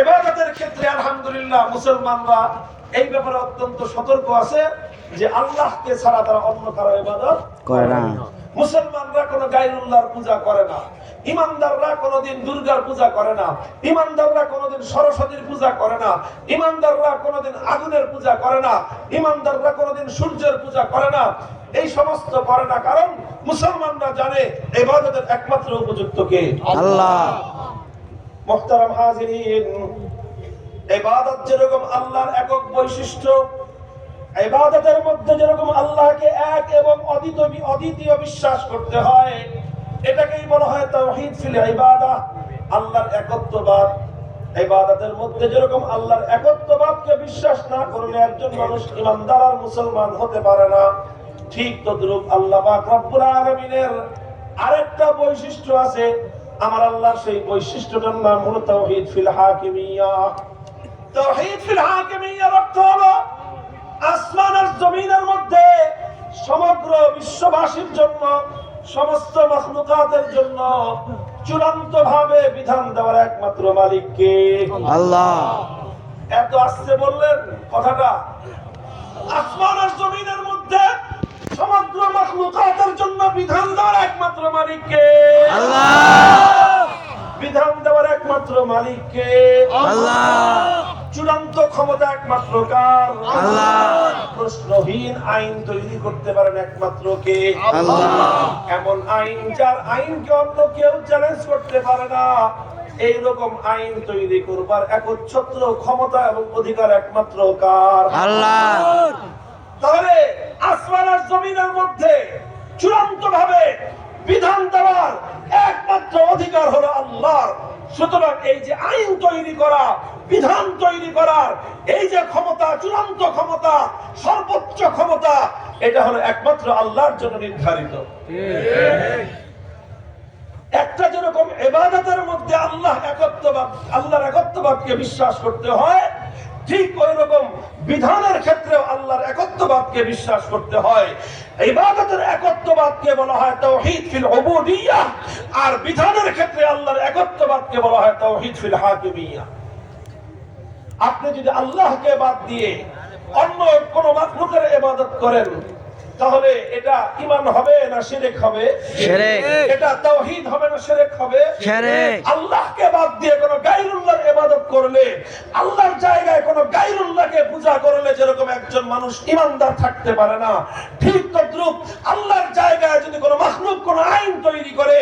ইবাদতের ক্ষেত্রে আলহামদুলিল্লাহ মুসলমানরা এই ব্যাপারে অত্যন্ত সতর্ক আছে যে আল্লাহকে ছাড়া তারা অন্য কারো ইবাদত করে না। মুসলমানরা কোনো গায়রুল্লাহর পূজা করে না। ইমানদাররা কোনোদিন দুর্গার পূজা করে না। ইমানদাররা কোনোদিন সরস্বতীর পূজা করে না। ইমানদাররা কোনোদিন আগুনের পূজা করে না। ইমানদাররা কোনোদিন সূর্যের পূজা করে না। এই সমস্ত করে না, কারণ মুসলমানরা জানে ইবাদতের একমাত্র উপযুক্ত কে? আল্লাহ। মুহতারাম হাজিরিন, ইবাদত যেরকম আল্লাহর একক বৈশিষ্ট্য, ইবাদতের মধ্যে যেরকম আল্লাহকে এক এবং অদ্বিতীয় বিশ্বাস করতে হয়, এটাকেই বলা হয় তাওহীদ ফিল ইবাদাহ, আল্লাহর একত্ববাদ। ইবাদতের মধ্যে যেরকম আল্লাহর একত্ববাদকে বিশ্বাস না করলে একজন মানুষ ঈমানদার আর মুসলমান হতে পারে না, ঠিক তদ্রূপ আল্লাহ পাক রব্বুল আলামিনের আরেকটা বৈশিষ্ট্য আছে। আমার আল্লাহর সেই বৈশিষ্ট্যটার নাম হলো তাওহীদ ফিল হাকিমিয়া। তাওহীদ ফিল হাকিমিয়ার অর্থ হলো আসমান আর জমিনের মধ্যে সমগ্র বিশ্ববাসীর জন্য, সমস্ত মাখলুকাতের জন্য চূড়ান্ত ভাবে বিধান দেওয়ার একমাত্র মালিক কে? আল্লাহ। এত আস্তে বললেন কথাটা। আসমান আর জমিনের মধ্যে সমগ্র মাখলুকাতের জন্য বিধান দেওয়ার একমাত্র মালিক কে? আল্লাহ। বিধান দেওয়ার একমাত্র মালিক কে? আল্লাহ। চূড়ান্ত ক্ষমতা একমাত্র কার? আল্লাহ। প্রশ্নহীন আইন তৈরি করতে পারেন একমাত্র কে? আল্লাহ। এমন আইন যার আইনকে অন্য কেউ চ্যালেঞ্জ করতে পারে না, এইরকম আইন তৈরি করবার একচ্ছত্র ক্ষমতা এবং অধিকার একমাত্র কার? আল্লাহ। তাহলে আসমান আর জমিনের মধ্যে চূড়ান্ত ভাবে বিধান দেওয়ার একমাত্র অধিকার হলো আল্লাহর। সুতরাং এই যে আইন তৈরি করা, বিধান তৈরি করার এই যে ক্ষমতা, চূড়ান্ত ক্ষমতা, সর্বোচ্চ ক্ষমতা, এটা হলো একমাত্র আল্লাহর জন্য নির্ধারিত। একটা যেরকম ইবাদতের মধ্যে আল্লাহর একত্ববাদকে বিশ্বাস করতে হয়, ঠিক ওই রকম বিধানের ক্ষেত্রে আল্লাহর একত্ববাদকে বিশ্বাস করতে হয়। ইবাদতের একত্ববাদকে বলা হয় তাওহীদ ফিল উবুদিয়্যাহ, আর বিধানের ক্ষেত্রে আল্লাহর একত্ববাদকে বলা হয় তাওহীদ ফিল হাকিমিয়্যাহ। আপনি যদি আল্লাহকে বাদ দিয়ে অন্য কোন মাখলুকের ইবাদত করেন, তাহলে এটা ঈমান হবে না শিরক হবে? শিরক। এটা তাওহীদ হবে না শিরক হবে? শিরক। আল্লাহকে বাদ দিয়ে কোন গায়রুল্লাহর ইবাদত করলে, আল্লাহর জায়গায় কোন গায়রুল্লাহকে পূজা করলে যেরকম একজন মানুষ ঈমানদার থাকতে পারে না, ঠিক তদ্রূপ আল্লাহর জায়গায় যদি কোন মাখলুক কোন আইন তৈরি করে,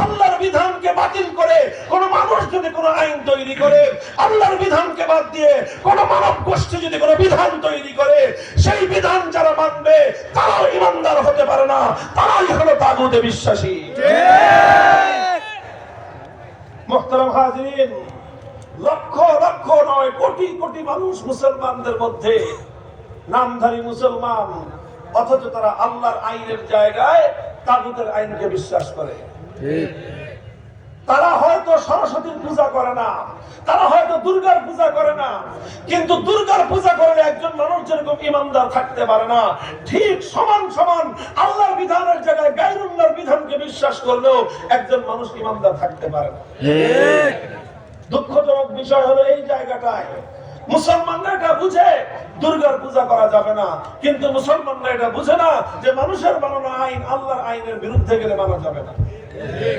আল্লাহর বিধানকে বাতিল করে কোন মানুষ যদি কোন আইন তৈরি করে, আল্লাহর বিধানকে বাদ দিয়ে কোন মানব গোষ্ঠী যদি কোন বিধান তৈরি করে, সেই বিধান যারা মানবে তারাও ঈমানদার হতে পারে না, তারাই হলো তাগুতে বিশ্বাসী। মুহতারাম হাজিরিন, লক্ষ লক্ষ নয় কোটি কোটি মানুষ মুসলমানদের মধ্যে নামধারী মুসলমান, অথচ তারা আল্লাহর আইনের জায়গায় তাগুতের আইনকে বিশ্বাস করে। তারা হয়তো সরস্বতীর পূজা করে না, তারা হয়তো দুর্গার পূজা করে না, কিন্তু দুর্গার পূজা করলে একজন মানুষ যেরকম ঈমানদার থাকতে পারে না, ঠিক সমান সমান আল্লাহর বিধানের জায়গায় গায়রুল্লাহর বিধানকে বিশ্বাস করলেও একজন মানুষ ঈমানদার থাকতে পারে না। দুঃখজনক বিষয় হলো এই জায়গাটায় মুসলমানরা এটা বুঝে দুর্গার পূজা করা যাবে না, কিন্তু মুসলমানরা এটা বুঝে না যে মানুষের বানানো আইন আল্লাহর আইনের বিরুদ্ধে গেলে মানা যাবে না।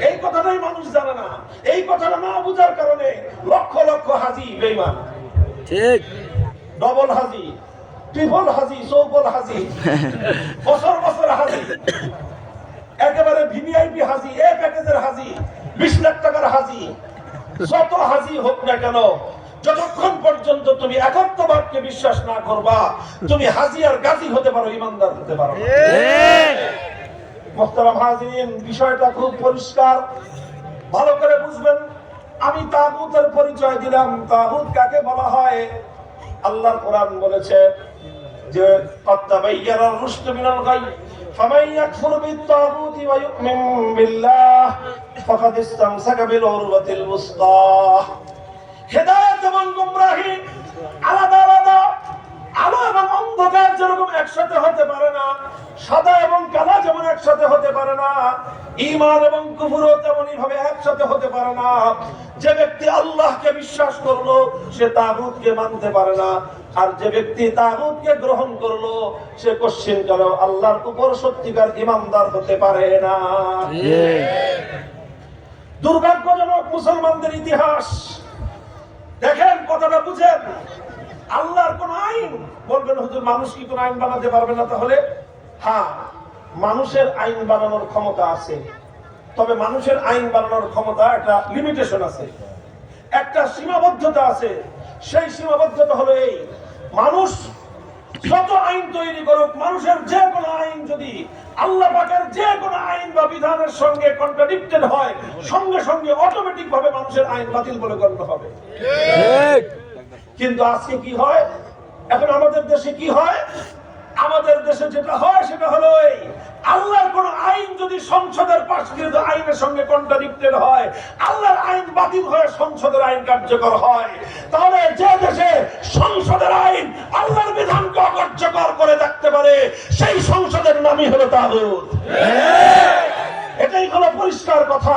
এই কথাটাই মানুষ জানে না। এই কথাটা না বুঝার কারণে লক্ষ লক্ষ হাজি বেঈমান, ঠিক, ডবল হাজি, ট্রিপল হাজি, চৌপল হাজি, বছর বছর হাজি, একেবারে ভিভিআইপি হাজি, এ প্যাকেজের হাজি, 20 লাখ টাকার হাজি, যত হাজি হোক না কেন, যতক্ষণ পর্যন্ত তুমি একত্ববাদকে বিশ্বাস না করবা, তুমি হাজি আর গাজী হতে পারো, ঈমানদার হতে পারো না। মুহতারাম হাজিরিন, বিষয়টা খুব পরিষ্কার, ভালো করে বুঝবেন। আমি তাগুতের পরিচয় দিলাম। তাগুত কাকে বলা হয়? আল্লাহর কোরআন বলেছে যে আত-তাবায়্যানা আর-রুশদু মিনাল গায় ফামান ইয়াকফুর বিত-তাগুতি ওয়া ইউমিন বিল্লাহ ফাকাদ ইসতামসাকা বিল-উরওয়াতিল ওয়ুসতা। হেদায়েত এবং গুমরাহি আলাদা আলাদা, আলো এবং অন্ধকার যেরকম একসাথে হতে পারে না, সাদা এবং কালো যেমন একসাথে হতে পারে না, ঈমান এবং কুফরও তেমনি ভাবে একসাথে হতে পারে না। যে ব্যক্তি আল্লাহকে বিশ্বাস করলো সে তাগুতকে মানতে পারে না, আর যে ব্যক্তি তাগুতকে গ্রহণ করলো সে কশ্চিনকালেও আল্লাহর উপর সত্যিকার ঈমানদার হতে পারে না। দুর্ভাগ্যজনক মুসলমানদের ইতিহাস দেখেন, কথাটা বুঝেন। আল্লাহর কোন আইন, বলবেন হুজুর মানুষ কি কোন আইন বানাতে পারবে না? তাহলে হ্যাঁ, মানুষের আইন বানানোর ক্ষমতা আছে, তবে মানুষের আইন বানানোর ক্ষমতা একটা লিমিটেশন আছে। একটা সীমাবদ্ধতা আছে। সেই সীমাবদ্ধতা হলো এই, মানুষ যত আইন তৈরি করুক, মানুষের যে কোনো আইন যদি আল্লাহ পাকের যে কোনো আইন বা বিধানের সঙ্গে কন্ট্রাডিক্টেড হয়, সঙ্গে সঙ্গে অটোমেটিক ভাবে মানুষের আইন বাতিল বলে গণ্য হবে। ঠিক। কিন্তু আজকে কি হয়, এখন আমাদের দেশে কি হয়, আমাদের দেশে যেটা হয় সেটা হলো এই, আল্লাহর কোন আইন যদি সংসদের পাশকৃত আইনের সঙ্গে কন্ট্রাডিক্টেড হয়, আল্লাহর আইন বাতিল হয়ে সংসদের আইন কার্যকর হয়, তাহলে যে দেশে সংসদের আইন আল্লাহর বিধানকে অকার্যকর করে রাখতে পারে, সেই সংসদের নামই হলো তাগুত। এটাই হলো পরিষ্কার কথা।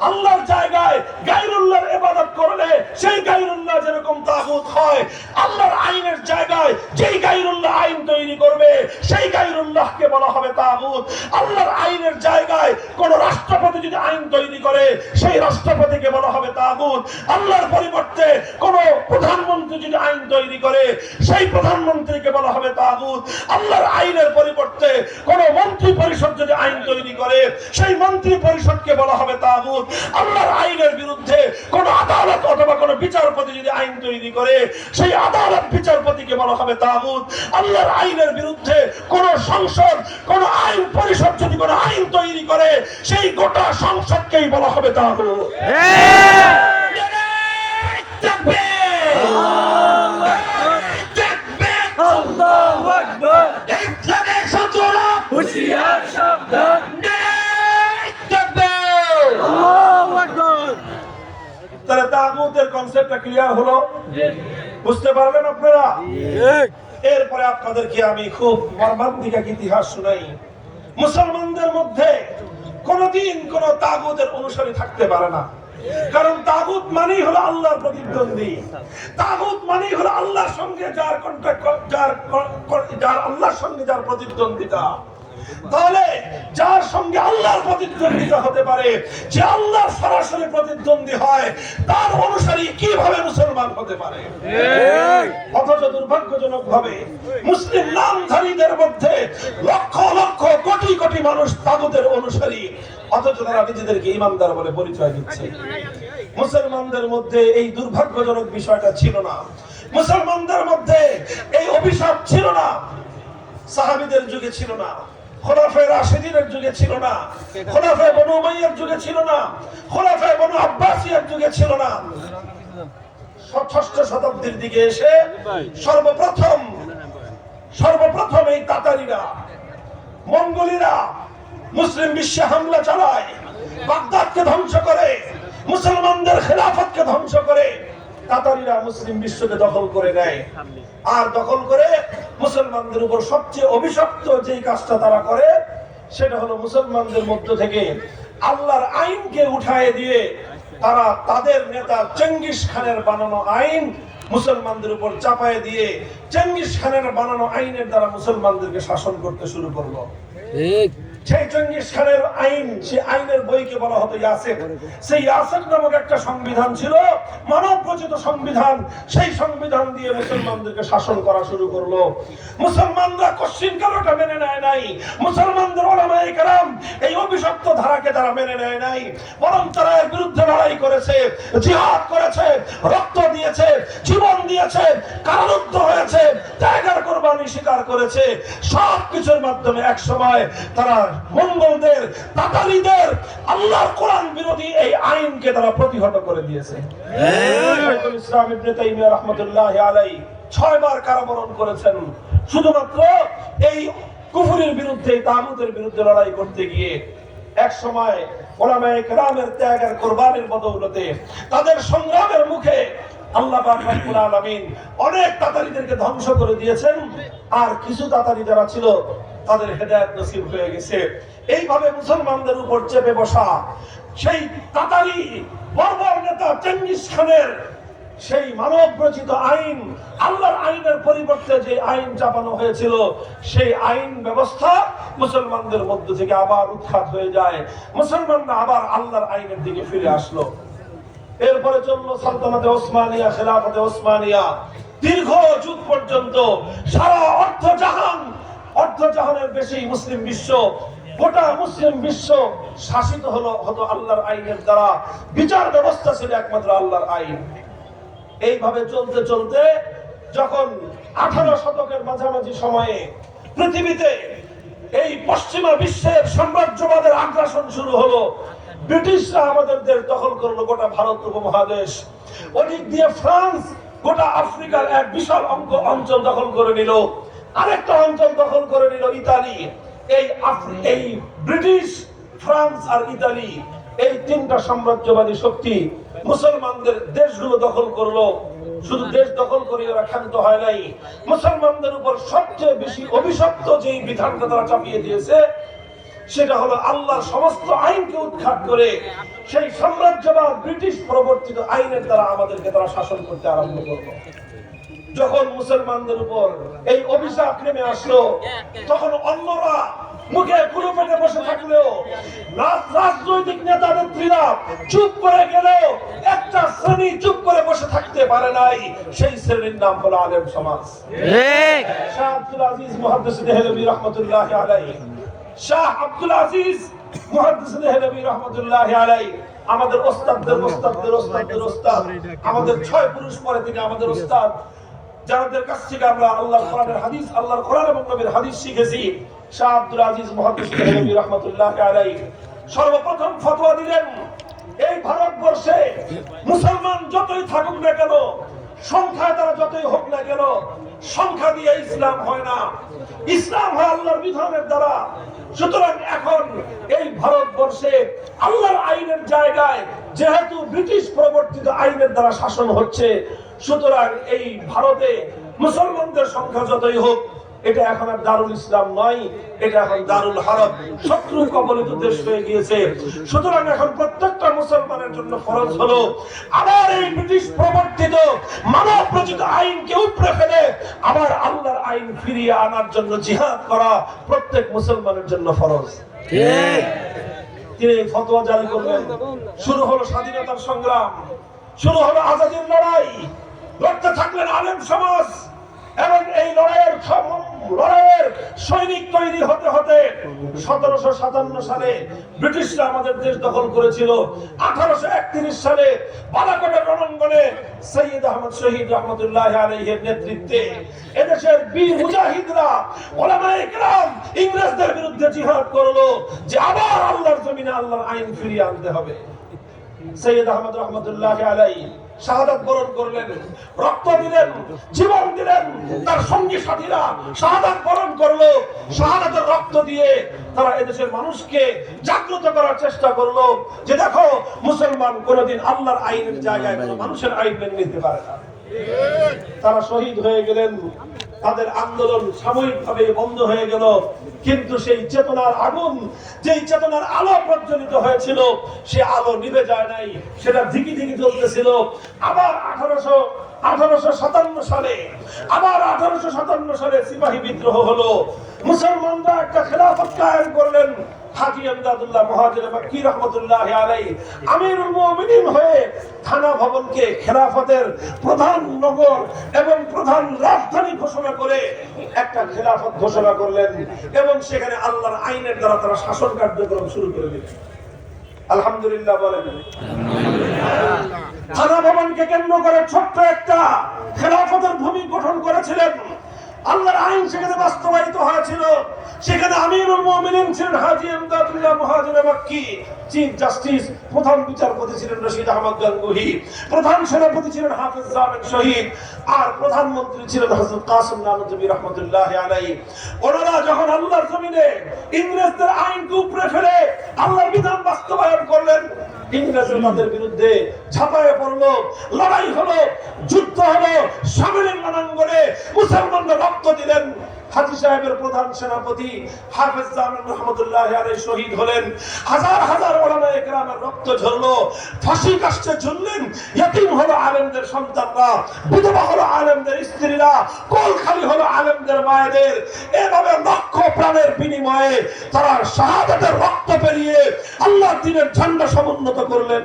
আল্লাহর জায়গায় গায়রুল্লাহর ইবাদত করলে সেই গায়রুল্লাহ যেরকম তাগুত হয়, আল্লাহর আইনের জায়গায় যেই গায়রুল্লাহ আইন তৈরি করবে সেই গায়রুল্লাহকে বলা হবে তাগুত। আল্লাহর আইনের জায়গায় কোন রাষ্ট্রপতি যদি আইন তৈরি করে সেই রাষ্ট্রপতিকে বলা হবে তাগুত। আল্লাহর পরিবর্তে কোন প্রধানমন্ত্রী যদি আইন তৈরি করে সেই প্রধানমন্ত্রীকে বলা হবে তাগুত। আল্লাহর আইনের পরিবর্তে কোন মন্ত্রী পরিষদ যদি আইন তৈরি করে সেই মন্ত্রী পরিষদকে বলা হবে তাগুত। আল্লাহর আইনের বিরুদ্ধে কোন আদালত অথবা কোন বিচারপতি যদি আইন তৈরি করে সেই আদালত বিচারপতিকে বলা হবে তাগুত। আল্লাহর আইনের বিরুদ্ধে কোন সংসদ, কোন আইন পরিষদ যদি কোন আইন তৈরি করে সেই গোটা সংসদকেই বলা হবে তাগুত। আল্লাহু আকবার। হুঁশিয়ার সাবধান। আল্লাহু আকবার। তাহলে তাগুতের কনসেপ্টটা ক্লিয়ার হলো, বুঝতে পারলেন আপনারা? ঠিক। এরপরে আপনাদেরকে আমি খুব মর্মান্তিক এক ইতিহাস শুনাই। মুসলমানদের মধ্যে কোনদিন কোন তাগুতের অনুসারী থাকতে পারে না, কারণ তাগুত মানেই হলো আল্লাহর প্রতিদ্বন্দ্বী। তাগুত মানেই হলো আল্লাহর সঙ্গে যার কন্ট্রাক্ট, যার আল্লাহর সঙ্গে যার প্রতিদ্বন্দ্বিতা। তাহলে যার সঙ্গে আল্লাহর প্রতিদ্বন্দ্বিতা হতে পারে, যে আল্লাহর সরাসরি প্রতিদ্বন্দ্বী হয়, তার অনুসারী কিভাবে মুসলমান হতে পারে? অথচ দুর্ভাগ্যজনক ভাবে মুসলিম নামধারীদের মধ্যে লক্ষ লক্ষ কোটি কোটি মানুষ তাগুতের অনুসারী, অথচ তারা নিজেদেরকে ইমানদার বলে পরিচয় দিচ্ছে। মুসলমানদের মধ্যে এই দুর্ভাগ্যজনক বিষয়টা ছিল না, মুসলমানদের মধ্যে এই অভিশাপ ছিল না। সাহাবীদের যুগে ছিল না, খোলাফায়ে রাশিদিনের যুগে ছিল না, খোলাফায়ে বনু উমাইয়ার যুগে ছিল না, খোলাফায়ে বনু আব্বাসিয়ার যুগে ছিল না। ষষ্ঠ শতাব্দীর দিকে এসে সর্বপ্রথম এই তাতারিরা, মঙ্গোলিরা মুসলিম বিশ্বে হামলা চালায়, বাগদাদকে ধ্বংস করে, মুসলমানদের খেলাফতকে ধ্বংস করে। তাতারিরা মুসলিম বিশ্বকে দখল করে নেয়, আর দখল করে মুসলমানদের উপর সবচেয়ে অভিশপ্ত যে কাজটা তারা করে সেটা হলো মুসলমানদের মধ্য থেকে আল্লাহর আইনকে উঠায় দিয়ে তারা তাদের নেতা চেঙ্গিস খানের বানানো আইন মুসলমানদের উপর চাপায় দিয়ে চেঙ্গিস খানের বানানো আইনের দ্বারা মুসলমানদেরকে শাসন করতে শুরু করলো। ঠিক। সেই চেঙ্গিস খানের আইন, সেই আইনের বইকে বলা হতো ইয়াসেক। সেই ইয়াসেক নামক একটা সংবিধান ছিল, মানব রচিত সংবিধান। সেই সংবিধান দিয়ে মুসলমানদেরকে শাসন করা শুরু করলো। মুসলমানরা কশ্চিন কালোটা মেনে নেয় নাই, মুসলমানদের উলামায়ে কেরাম এই অভিশপ্ত ধারাকে তারা মেনে নেয় নাই, বরং তারা এর বিরুদ্ধে লড়াই করেছে, জিহাদ করেছে, রক্ত দিয়েছে, জীবন দিয়েছে, কারারুদ্ধ হয়েছে, ত্যাগের কোরবানি স্বীকার করেছে। সবকিছুর মাধ্যমে এক সময় তারা মঙ্গলদের, তাতারিদের আল্লাহর কোরআন বিরোধী এই আইনকে তারা প্রতিহত করে দিয়েছে। শাইখুল ইসলাম ইবনে তাইমিয়া রাহমাতুল্লাহি আলাইহি 6 বার কারাবরণ করেছেন, শুধুমাত্র এই কুফরের বিরুদ্ধে, তাগুতের বিরুদ্ধে লড়াই করতে গিয়ে। এক সময় উলামায়ে কেরামের ত্যাগের কোরবানির বদৌলতে, তাদের সংগ্রামের মুখে আল্লাহ পাক রব্বুল আলামিন অনেক তাতারিদেরকে ধ্বংস করে দিয়েছেন, আর কিছু তাতারি যারা ছিল তাদের হেদায়েত নসিব হয়ে গেছে। এইভাবে মুসলমানদের উপর চেপে বসা সেই তাতারি বর্বর নেতা চেঙ্গিস খানের সেই মানব রচিত আইন, আল্লাহর আইনের পরিবর্তে যে আইন চাপানো হয়েছিল, সেই আইন ব্যবস্থা মুসলমানদের মধ্য থেকে আবার উৎখাত হয়ে যায়। মুসলমানরা আবার আল্লাহর আইনের দিকে ফিরে আসলো। এরপরে চলল সালতানাতে ওসমানিয়া, খেলাফতে ওসমানিয়া। দীর্ঘ যুগ পর্যন্ত সারা অর্ধ জাহানের বেশি মুসলিম বিশ্ব গোটা মুসলিম বিশ্ব শাসিত হতো আল্লাহর আইনের দ্বারা, বিচার ব্যবস্থা ছিল একমাত্র আল্লাহর আইন। এইভাবে চলতে চলতে যখন 18 শতকের মাঝামাঝি সময়ে পৃথিবীতে এই পশ্চিমা বিশ্বের সাম্রাজ্যবাদের আগ্রাসন শুরু হলো, ব্রিটিশরা আমাদের দেশ দখল করলো, গোটা ভারত উপমহাদেশ। ওদিক দিয়ে ফ্রান্স গোটা আফ্রিকার এক বিশাল অঞ্চল দখল করে নিল, আরেকটা অঞ্চল দখল করে নিল ইতালি। এই ব্রিটিশ, ফ্রান্স আর ইতালি, এই তিনটা সাম্রাজ্যবাদী শক্তি মুসলমানদের দেশগুলো দখল করলো। শুধু দেশ দখল করে ওরা ক্ষান্ত হয় নাই, মুসলমানদের উপর সবচেয়ে বেশি অভিশপ্ত যেই বিধানটা তারা চাপিয়ে দিয়েছে সেটা হলো আল্লাহর সমস্ত আইনকে উৎখাত করে সেই সাম্রাজ্যবাদ ব্রিটিশ প্রবর্তিত আইনের দ্বারা আমাদেরকে তারা শাসন করতে আরম্ভ করলো। যখন মুসলমানদের উপর এই অভিশাপ নেমে আসলো, তখন অন্যরা মুখে কুলো পেটে বসে থাকলেও, রাজনৈতিক নেতা নেত্রীরা চুপ করে গেলেও একটা শ্রেণী চুপ করে বসে থাকতে পারে নাই। সেই শ্রেণীর নাম হলো আলেম সমাজ। শাহ আব্দুল আজিজ মুহাদ্দিস দেহলভী রহমাতুল্লাহি আলাইহি, শাহ আব্দুল আজিজ মুহাদ্দিস দেহলভী রহমাতুল্লাহি আলাইহি আমাদের ওস্তাদদের ওস্তাদদের ওস্তাদদের ওস্তাদ, আমাদের 6 পুরুষ পরে তিনি আমাদের ওস্তাদ, যাদের কাছ থেকে আমরা আল্লাহর কোরআনের হাদিস, আল্লাহর কোরআন এবং নবীর হাদিস শিখেছি। শাহ আব্দুল আজিজ মুহাদ্দিস দেহলভী রাহমাতুল্লাহি আলাইহি সর্বপ্রথম ফতোয়া দিলেন, এই ভারতবর্ষে মুসলমান যতই থাকুক না কেন, সংখ্যায় তারা যতই হোক না কেন, সংখ্যা দিয়ে ইসলাম হয় না, ইসলাম হয় আল্লাহর বিধানের দ্বারা। সুতরাং এখন এই ভারতবর্ষে আল্লাহর আইনের জায়গায় যেহেতু ব্রিটিশ প্রবর্তিত আইনের দ্বারা শাসন হচ্ছে, সুতরাং এই ভারতে মুসলমানদের সংখ্যা যতই হোক, এটা এখন আর দারুল ইসলাম নয়, এটা এখন দারুল হারব, শত্রু কবলিত দেশ হয়ে গিয়েছে। সুতরাং এখন প্রত্যেকটা মুসলমানের জন্য ফরজ হলো আবার এই ব্রিটিশ প্রবর্তিত মানব রচিত আইনকে উপড়ে ফেলে আবার আল্লাহর আইন ফিরিয়ে আনার জন্য জিহাদ করা প্রত্যেক মুসলমানের জন্য ফরজ। তিনি ফতোয়া জারি করলেন। শুরু হলো স্বাধীনতার সংগ্রাম, শুরু হলো আজাদির লড়াই। লড়তে থাকলেন আলেম সমাজ, এবং এই লড়াইয়ের সৈনিক তৈরি হতে হতে 1757 সালে ব্রিটিশরা আমাদের দেশ দখল করেছিল। 1831 সালে বালাকোটের রণাঙ্গনে সৈয়দ আহমদ শহীদ রহমতুল্লাহ আলাইহির নেতৃত্বে এদেশের বীর মুজাহিদরা উলামায়ে কেরাম ইংরেজদের বিরুদ্ধে জিহাদ করলো যে আবার আল্লাহর জমিনে আল্লাহর আইন ফিরিয়ে আনতে হবে। সৈয়দ আহমদ রহমতুল্লাহ আলাইহি শাহাদাত বরণ করলেন, রক্ত দিলেন, জীবন দিলেন। তার সঙ্গী সাথীরা শাহাদাত বরণ করলো। শাহাদাতের রক্ত দিয়ে তারা এদেশের মানুষকে জাগ্রত করার চেষ্টা করলো যে দেখো, মুসলমান কোনোদিন আল্লাহর আইনের জায়গায় কোনো মানুষের আইন মেনে নিতে পারে না। তারা শহীদ হয়ে গেলেন, তাদের আন্দোলন সাময়িকভাবে বন্ধ হয়ে গেল, কিন্তু সেই চেতনার আগুন, যেই চেতনার আলো প্রজ্বলিত হয়েছিল, সে আলো নিভে যায় নাই, সেটা ধিকি ধিকি জ্বলতেছিল। আবার 1857 সালে সিপাহী বিদ্রোহ হলো। মুসলমানরা একটা খেলাফত কায়েম করলেন। হাজী আমদাদুল্লাহ মুহাজির মক্কি রাহমাতুল্লাহি আলাইহি আমিরুল মুমিনিন হয়ে থানা ভবনকে খেলাফতের প্রধান নগর এবং প্রধান রাজধানী ঘোষণা করে একটা খেলাফত ঘোষণা করলেন, এবং সেখানে আল্লাহর আইনের দ্বারা তারা শাসন কার্যক্রম শুরু করে দিলেন। আলহামদুলিল্লাহ বলেন। থানা ভবনকে কেন্দ্র করে ছোট্ট একটা খেলাফতের ভূমি গঠন করেছিলেন। আল্লাহর আইন সেখানে বাস্তবায়িত হয়েছিল। সেখানে আমিরুল মুমিনিন ছিলেন হাজী আমদাদুল্লাহ মুহাজির মক্কি, চিফ জাস্টিস প্রধান বিচারপতি ছিলেন রশিদ আহমদ গাঙ্গুহি, প্রধান সেনাপতি ছিলেন হাফেজ জামিল শহীদ, আর প্রধানমন্ত্রী ছিলেন হযরত কাসিম নানুতুবি রাহমাতুল্লাহি আলাইহি। ওনারা যখন আল্লাহর জমিনে ইংরেজদের আইনকে উপড়ে ফেলে আল্লাহর বিধান বাস্তবায়ন করলেন, ইংরেজরা তাদের বিরুদ্ধে ঝাঁপায়ে পড়লো, লড়াই হলো, যুদ্ধ হলো। সামরিক রণাঙ্গনে মুসলমানরা রক্ত দিলেন। হাজী সাহেবের প্রধান সেনাপতি হাফেজ জামিল রহমতুল্লাহি আলাইহি শহীদ হলেন। হাজার হাজার উলামায়ে কেরামের রক্ত ঝরলো। ফাঁসি কাষ্ঠে ঝুললেন। ইতিম হলো আলেমদের সন্তানরা, বিধবা হলো আলেমদের স্ত্রীরা, কোল খালি হলো আলেমদের মায়েদের। এভাবে লক্ষ প্রাণের বিনিময়ে তারা শাহাদাতের রক্ত পেরিয়ে আল্লাহর দ্বীনের ঝান্ডা সমুন্নত করলেন,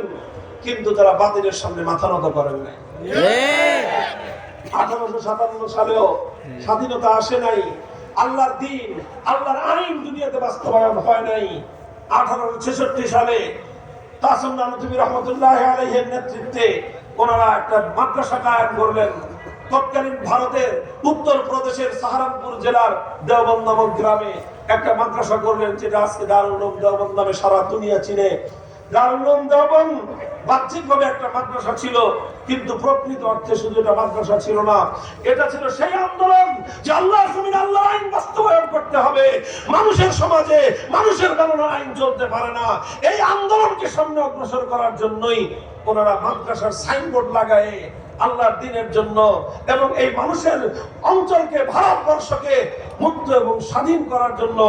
কিন্তু তারা বাতিলের সামনে মাথা নত করেন নাই। 1857 সালেও স্বাধীনতা আসে নাই। আল্লাহর দিন, আল্লাহর আইন দুনিয়াতে বাস্তবায়ন হয় নাই। 1866 সালে তাসিম নানুতুবি রহমতুল্লাহ আলাইহির নেতৃত্বে ওনারা একটা মাদ্রাসা কায়েম করলেন। তৎকালীন ভারতের উত্তর প্রদেশের সাহারানপুর জেলার দেওবন্দ নামক গ্রামে একটা মাদ্রাসা করলেন, যেটা আজকে দারুল উলুম দেওবন্দ নামে সারা দুনিয়া চিনে। দারুল উলুম দেওবন্দ বাহ্যিকভাবে একটা মাদ্রাসা ছিল, কিন্তু প্রকৃত অর্থে শুধু এটা মাদ্রাসা ছিল না, এটা ছিল সেই আন্দোলন যে আল্লাহর জমিনে আল্লাহর আইন বাস্তবায়ন করতে হবে। মানুষের সমাজে মানুষের বানানো আইন চলতে পারে না। এই আন্দোলনকে সামনে অগ্রসর করার জন্যই ওনারা মাদ্রাসার সাইনবোর্ড লাগায় আল্লাহর দ্বীনের জন্য এবং এই মানুষের অঞ্চলকে, ভারতবর্ষকে মুক্ত এবং স্বাধীন করার জন্য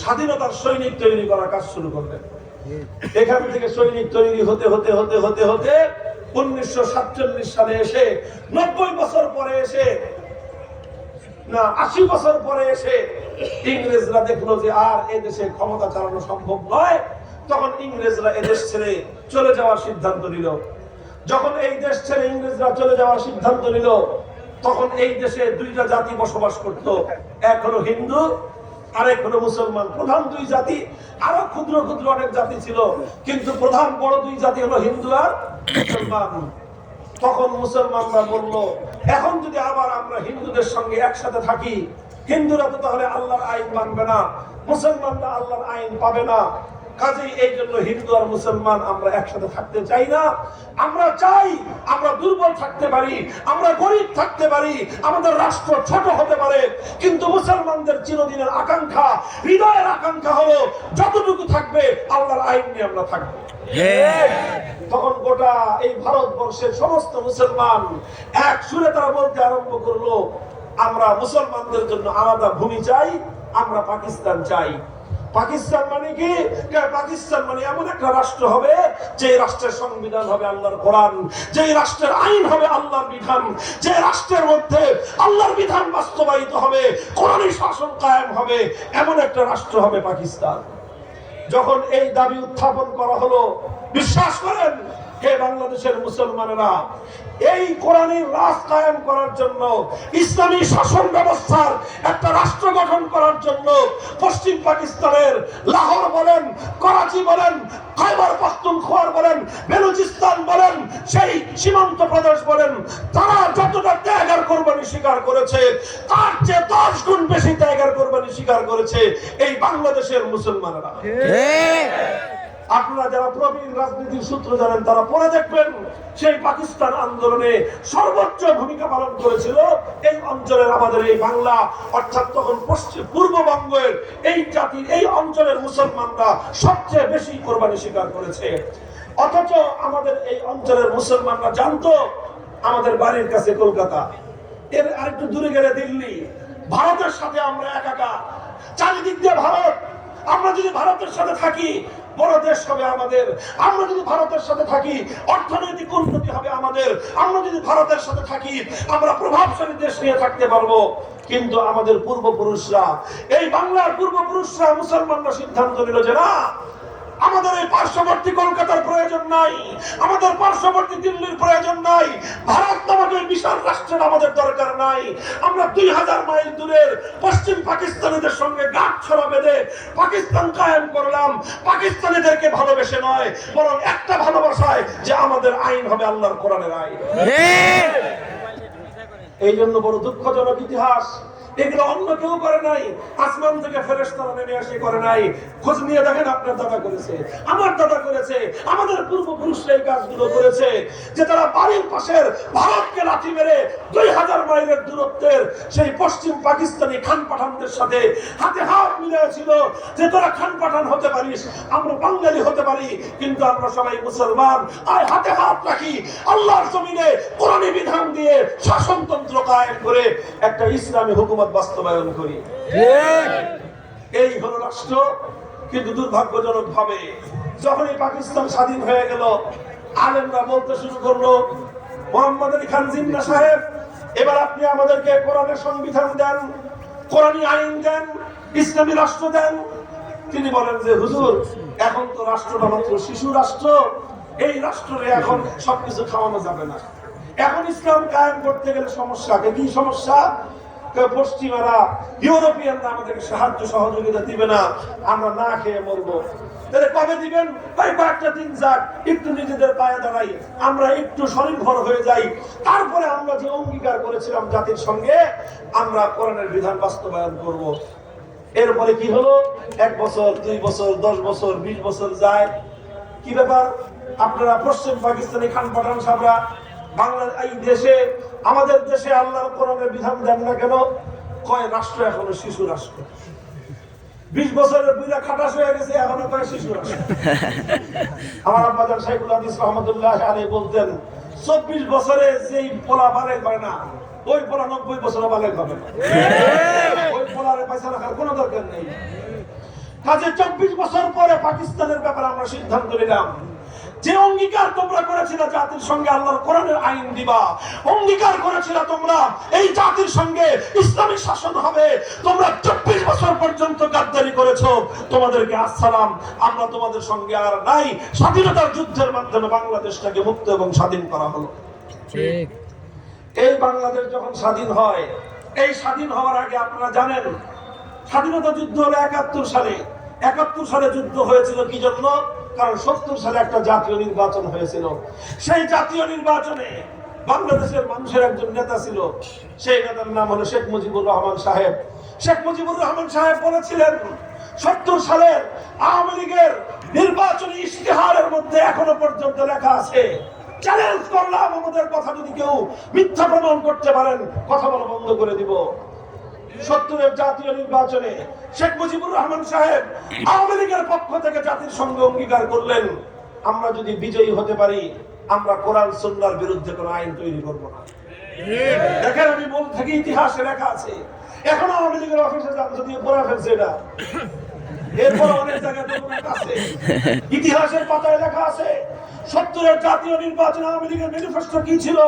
স্বাধীনতার সৈনিক তৈরি করার কাজ শুরু করলেন। এখান থেকে সৈনিক তৈরি হতে হতে হতে হতে হতে 1947 সালে এসে 90 বছর পরে এসে না 80 বছর পরে এসে ইংরেজরা দেখলো যে আর এই দেশে ক্ষমতা চালানো সম্ভব নয়। তখন ইংরেজরা এদেশ ছেড়ে চলে যাওয়ার সিদ্ধান্ত নিল। যখন এই দেশ ছেড়ে ইংরেজরা চলে যাওয়ার সিদ্ধান্ত নিল, তখন এই দেশে দুইটা জাতি বসবাস করত, এক হলো হিন্দু আর এক হলো মুসলমান। প্রধান দুই জাতি, আরো ক্ষুদ্র ক্ষুদ্র অনেক জাতি ছিল, কিন্তু প্রধান বড় দুই জাতি হলো হিন্দু আর মুসলমান। তখন মুসলমানরা বলল, এখন যদি আবার আমরা হিন্দুদের সঙ্গে একসাথে থাকি, হিন্দুরা তো তাহলে আল্লাহর আইন মানবে না, মুসলমানরা আল্লাহর আইন পাবে না। কাজেই এই জন্য হিন্দু আর মুসলমান আমরা একসাথে থাকতে চাই না। আমরা চাই আমরা দুর্বল থাকতে পারি, আমরা গরিব থাকতে পারি, আমাদের রাষ্ট্র ছোট হতে পারে, কিন্তু মুসলমানদের চিরদিনের আকাঙ্ক্ষা, হৃদয়ের আকাঙ্ক্ষা হলো যতটুকু থাকবে আল্লাহর আইন নিয়ে আমরা থাকবো। তখন গোটা এই ভারতবর্ষের সমস্ত মুসলমান এক সুরে তারা বলতে আরম্ভ করলো, আমরা মুসলমানদের জন্য আলাদা ভূমি চাই, আমরা পাকিস্তান চাই। পাকিস্তান মানে কি? পাকিস্তান মানে এমন একটা রাষ্ট্র হবে যে রাষ্ট্রের সংবিধান হবে আল্লাহর কোরআন, যে রাষ্ট্রের আইন হবে আল্লাহর বিধান, যে রাষ্ট্রের মধ্যে আল্লাহর বিধান বাস্তবায়িত হবে, কোরআনী শাসন কায়েম হবে, এমন একটা রাষ্ট্র হবে পাকিস্তান। যখন এই দাবি উত্থাপন করা হলো, বিশ্বাস করেন হে বাংলাদেশের মুসলমানেরা, এই কোরআনী রাজ কায়েম করার জন্য, ইসলামী শাসন ব্যবস্থার একটা রাষ্ট্র গঠন করার জন্য পশ্চিম পাকিস্তানের লাহোর বলেন, করাচি বলেন, খাইবার পাখতুনখোয়া বলেন, বেলুচিস্তান বলেন, সেই সীমান্ত প্রদেশ বলেন, তারা যতটা ত্যাগের কোরবানি স্বীকার করেছে, তার চেয়ে 10 গুণ বেশি ত্যাগের কোরবানি স্বীকার করেছে এই বাংলাদেশের মুসলমানেরা। আপনারা যারা প্রবীণ রাজনীতির সূত্র জানেন, তারা পড়ে দেখবেন সেই পাকিস্তান আন্দোলনে সর্বোচ্চ ভূমিকা পালন করেছিল এই অঞ্চলের, আমাদের এই বাংলা, অর্থাৎ তখন পূর্ববঙ্গের এই জাতির, এই অঞ্চলের মুসলমানরা সবচেয়ে বেশি কোরবানি স্বীকার করেছে। অথচ আমাদের এই অঞ্চলের মুসলমানরা জানতো আমাদের বাড়ির কাছে কলকাতা, এর আরেকটু দূরে গেলে দিল্লি, ভারতের সাথে আমরা একাকার, চারিদিক দিয়ে ভারত। আমরা যদি ভারতের সাথে থাকি বড় দেশ হবে আমাদের, আমরা যদি ভারতের সাথে থাকি অর্থনৈতিক উন্নতি হবে আমাদের, আমরা যদি ভারতের সাথে থাকি আমরা প্রভাবশালী দেশ নিয়ে থাকতে পারবো। কিন্তু আমাদের পূর্বপুরুষরা, এই বাংলার পূর্বপুরুষরা, মুসলমানরা সিদ্ধান্ত নিল যে না, আমাদের এই পার্শ্ববর্তী কলকাতার প্রয়োজন নাই, আমাদের পার্শ্ববর্তী দিল্লির প্রয়োজন নাই, ভারত নামক এই বিশাল রাষ্ট্রের আমাদের দরকার নাই। আমরা 2000 মাইল দূরের পশ্চিম পাকিস্তানিদের সঙ্গে গাঁট ছড়া বেঁধে পাকিস্তান কায়েম করলাম, পাকিস্তানিদেরকে ভালোবেসে নয়, বরং একটা ভালোবাসায় যে আমাদের আইন হবে আল্লাহর কোরআনের আইন। এই জন্য বড় দুঃখজনক ইতিহাস, এগুলো অন্য কেউ করে নাই, আসমান থেকে ফেরেশতারা নেমে এসে করে নাই। খোঁজ নিয়ে দেখেন, আপনার দাদা করেছে, আমার দাদা করেছে, আমাদের পূর্বপুরুষরা এই কাজগুলো করেছে, যে তারা বাড়ির পাশের ভারতকে লাথি মেরে 2000 মাইলের দূরত্বের সেই পশ্চিম পাকিস্তানি খান পাঠানদের সাথে হাতে হাত মিলিয়েছিল যে তোরা খান পাঠান হতে পারিস, আমরা বাঙালি হতে পারি, কিন্তু আমরা সবাই মুসলমান, আর হাতে হাত রাখি, আল্লাহর জমিনে কোরআনী বিধান দিয়ে শাসনতন্ত্র কায়েম করে একটা ইসলামী হুকুমত বাস্তবায়ন করি। এই হলো রাষ্ট্র। কিন্তু দুর্ভাগ্যজনক ভাবে যখনই পাকিস্তান স্বাধীন হয়ে গেল, আলেমরা বলতে শুরু করলো, মোহাম্মদ আলী খান জিন্নাহ সাহেব, এবার আপনি আমাদেরকে কোরআনের সংবিধান দেন, কোরআনী আইন দেন, ইসলামী রাষ্ট্র দেন। তিনি বলেন যে হুজুর, এখন তো রাষ্ট্রটা মাত্র শিশু রাষ্ট্র, এই রাষ্ট্রে এখন সবকিছু খাওয়ানো যাবে না, এখন ইসলাম কায়েম করতে গেলে সমস্যা। কি সমস্যা? পশ্চিমারা ইউরোপিয়ানরা আমাদেরকে সাহায্য সহযোগিতা দিবে না, আমরা না খেয়ে মরবো। তাহলে কবে দিবেন? ভাই কয়েকটা দিন যাক, একটু নিজেদের পায়ে দাঁড়াই, আমরা একটু স্বনির্ভর হয়ে যাই, তারপরে আমরা যে অঙ্গীকার করেছিলাম জাতির সঙ্গে, আমরা কোরআনের বিধান বাস্তবায়ন করব। এরপরে কি হলো? 1 বছর, 2 বছর, 10 বছর, 20 বছর যায়। কি ব্যাপার? আপনারা পশ্চিম পাকিস্তানি খান পাঠান সাহরা বাংলার এই দেশে, আমাদের দেশে আল্লাহর কোরআনের বিধান দেন না কেন? কয় রাষ্ট্র এখনো শিশু রাষ্ট্র। 20 বছরের বুড়া খাটাস হয়ে গেছে, এখনো কয় শিশু রাষ্ট্র। আমার আব্বাজান শাইখুল হাদিস রহমাতুল্লাহ আলাইহি বলতেন, 24 বছরে যেই পোলা বালেগ হয় না, ওই পোলা 90 বছরে বালেগ হবে না। ওই পোলারে পয়সা রাখার কোনো দরকার নেই। কাজে 24 বছর পরে পাকিস্তানের ব্যাপারে আমরা সিদ্ধান্ত নিলাম, যে অঙ্গীকার তোমরা করেছিল জাতির সঙ্গে আল্লাহর কোরআনের আইন দিবা, অঙ্গীকার করেছিল তোমরা এই জাতির সঙ্গে ইসলামিক শাসন হবে, তোমরা 24 বছর পর্যন্ত গাদ্দারি করেছো, তোমাদেরকে আসসালাম, আমরা তোমাদের সঙ্গে আর নাই। স্বাধীনতার যুদ্ধের মাধ্যমে বাংলাদেশটাকে মুক্ত এবং স্বাধীন করা হলো। ঠিক। এই বাংলাদেশ যখন স্বাধীন হয়, এই স্বাধীন হওয়ার আগে আপনারা জানেন স্বাধীনতা যুদ্ধ হলো 71 সালে। 71 সালে যুদ্ধ হয়েছিল কি জন্য? কারণ 70 সালে একটা জাতীয় নির্বাচন হয়েছিল। সেই জাতীয় নির্বাচনে বাংলাদেশের মানুষের একজন নেতা ছিল, সেই নেতার নাম হলো শেখ মুজিবুর রহমান সাহেব। শেখ মুজিবুর রহমান সাহেব বলেছিলেন, 70 সালের আওয়ামী লীগের নির্বাচনী ইশতেহারের মধ্যে এখনো পর্যন্ত লেখা আছে, চ্যালেঞ্জ করলাম, আমাদের কথা যদি কেউ মিথ্যা প্রমাণ করতে পারেন, কথা বলা বন্ধ করে দিব। 70-এর জাতীয় নির্বাচনে শেখ মুজিবুর রহমান সাহেব আওয়ামী লীগের পক্ষ থেকে জাতির সঙ্গে অঙ্গীকার করলেন, আমরা যদি বিজয়ী হতে পারি, আমরা কোরআন সুন্নাহর বিরুদ্ধে কোনো আইন তৈরি করব না। দেখেন, আমি বল থেকে ইতিহাসে লেখা আছে, এখন আওয়ামী লীগের অফিসে যান, যদি পড়া ফেলছে এটা, এরপর অনেক জায়গায় আছে, ইতিহাসের পাতায় লেখা আছে 70-এর জাতীয় নির্বাচন আওয়ামী লীগের ম্যানিফেস্টো কি ছিল,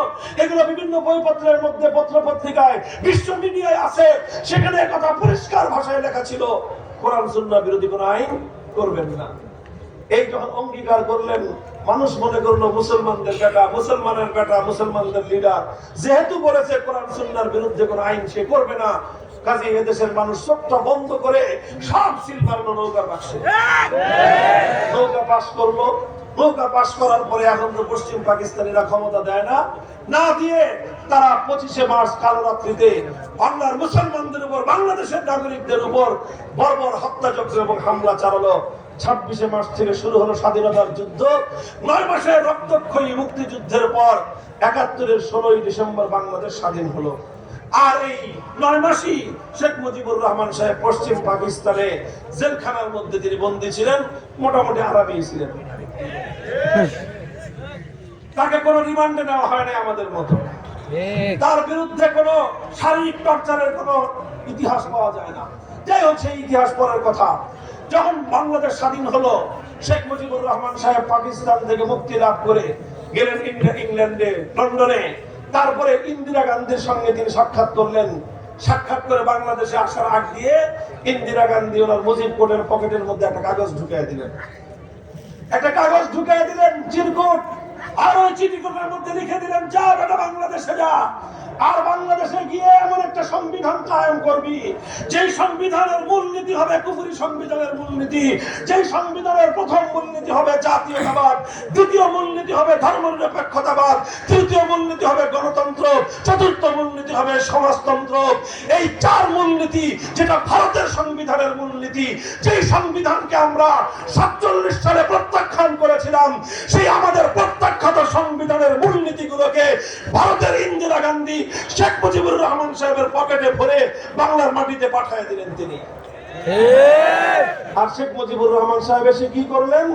এগুলো বিভিন্ন বইপত্রের মধ্যে, পত্র পত্রিকায়, বিশ্ব মিডিয়ায় আছে। সেখানে কথা পরিষ্কার ভাষায় লেখা ছিল, কোরআন সুন্নাহ বিরোধী কোনো আইন করবেন না। এই যখন অঙ্গীকার করলেন, মানুষ মনে করলো মুসলমানদের বেটা, মুসলমানের বেটা, মুসলমানদের লিডার, যেহেতু বলেছে কোরআন সুন্নাহর বিরুদ্ধে কোনো আইন সে করবে না, কাজে এদেশের মানুষ চোখটা বন্ধ করে সব সিল মারলো নৌকার বাক্সে। নৌকা পাস করলো। নৌকা পাস করার পরে এখন তো পশ্চিম পাকিস্তানিরা ক্ষমতা দেয় না, না দিয়ে তারা 25শে মার্চ কালো রাত্রিতে বাংলার মুসলমানদের উপর, বাংলাদেশের নাগরিকদের উপর বর্বর হত্যাযজ্ঞ এবং হামলা চালালো। 26শে মার্চ থেকে শুরু হলো স্বাধীনতার যুদ্ধ। 9 মাসের রক্তক্ষয়ী মুক্তিযুদ্ধের পর 71-এর 16ই ডিসেম্বর বাংলাদেশ স্বাধীন হলো। আর এই 9 মাসই শেখ মুজিবুর রহমান সাহেব পশ্চিম পাকিস্তানে জেলখানার মধ্যে তিনি বন্দী ছিলেন, মোটামুটি আরামে ছিলেন। তাকে কোনো রিমান্ডে নেওয়া হয় না আমাদের মতো। তার বিরুদ্ধে কোনো শারীরিক টর্চারের কোনো ইতিহাস পাওয়া যায় না। যাই হোক, সেই ইতিহাস পরের কথা। যখন বাংলাদেশ স্বাধীন হলো, শেখ মুজিবুর রহমান সাহেব পাকিস্তান থেকে মুক্তি লাভ করে গেলেন ইংল্যান্ডে, লন্ডনে। তারপরে ইন্দিরা গান্ধীর সঙ্গে তিনি সাক্ষাৎ করলেন। সাক্ষাৎ করে বাংলাদেশে আসার আগ দিয়ে ইন্দিরা গান্ধী ওনার মুজিব কোটের পকেটের মধ্যে একটা কাগজ ঢুকিয়ে দিলেন। একটা কাগজ ঢুকিয়ে দিলেন, চিরকুট। আর ওই চিঠিকুটের মধ্যে লিখে দিলেন, যা বেটা বাংলাদেশে যা, আর বাংলাদেশে গিয়ে এমন একটা সংবিধান কায়েম করবি, যেই সংবিধানের মূলনীতি হবে কুফরি সংবিধানের মূলনীতি, যেই সংবিধানের প্রথম মূলনীতি হবে জাতীয়তাবাদ, দ্বিতীয় মূলনীতি হবে ধর্মনিরপেক্ষতাবাদ, তৃতীয় মূলনীতি হবে গণতন্ত্র, চতুর্থ মূলনীতি হবে সমাজতন্ত্র। এই 4 মূলনীতি, যেটা ভারতের সংবিধানের মূলনীতি, যেই সংবিধানকে আমরা 47 সালে প্রত্যাখ্যান করেছিলাম, সেই আমাদের প্রত্যাখ্যাত সংবিধানের মূলনীতিগুলোকে ভারতের ইন্দিরা গান্ধী শেখ মুজিবুর রহমান সাহেবের পকেটে ভরে বাংলার মাটিতে পাঠিয়ে দিলেন তিনি। আর শেখ মুজিবুর রহমান সাহেব এসে কি করলেন?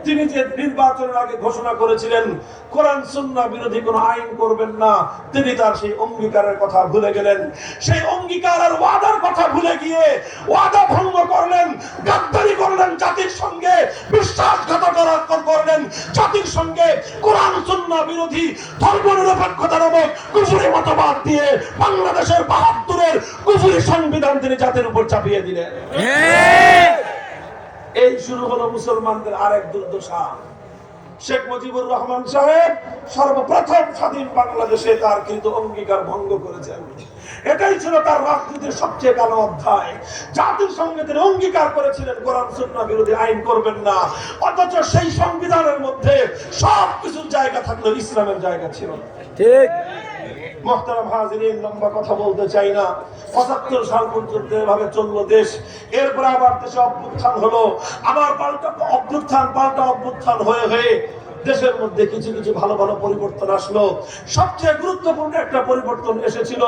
তিনি যে নির্বাচনের আগে ঘোষণা করেছিলেন কোরআন সুন্নাহ বিরোধী কোনো আইন করবেন না, তিনি তার সেই অঙ্গীকারের কথা ভুলে গেলেন। সেই অঙ্গীকার আর ওয়াদার কথা ভুলে গিয়ে ওয়াদা ভঙ্গ করলেন, গাদ্দারি করলেন জাতির সঙ্গে, বিশ্বাসঘাতকতা করলেন জাতির সঙ্গে, কোরআন সুন্নাহ বিরোধী ধর্মনিরপেক্ষতা নামক কুফরি মতবাদ দিয়ে বাংলাদেশের 72-এর কুফরি সংবিধান তিনি জাতির উপর চাপিয়ে দিলেন। এই শুরু হলো মুসলমানদের আরেক দুর্দশা। শেখ মুজিবুর রহমান সাহেব সর্বপ্রথম স্বাধীন বাংলাদেশে তার কৃত অঙ্গীকার ভঙ্গ করেছেন। এটাই ছিল তার রাজনীতির সবচেয়ে কালো অধ্যায়। জাতির সঙ্গে তিনি অঙ্গীকার করেছিলেন কোরআন সুন্নাহ বিরোধী আইন করবেন না, অথচ সেই সংবিধানের মধ্যে সবকিছুর জায়গা থাকলেও ইসলামের জায়গা ছিল না। ঠিক। মুহতারাম হাজিরিন, লম্বা কথা বলতে চাই না। ৭৫ সাল পর্যন্ত এভাবে চললো দেশ। এরপর আবার দেশে অভ্যুত্থান হলো, আবার পাল্টা অভ্যুত্থান হয়ে হয়ে দেশের মধ্যে কিছু কিছু ভালো ভালো পরিবর্তন আসলো। সবচেয়ে গুরুত্বপূর্ণ একটা পরিবর্তন এসেছিল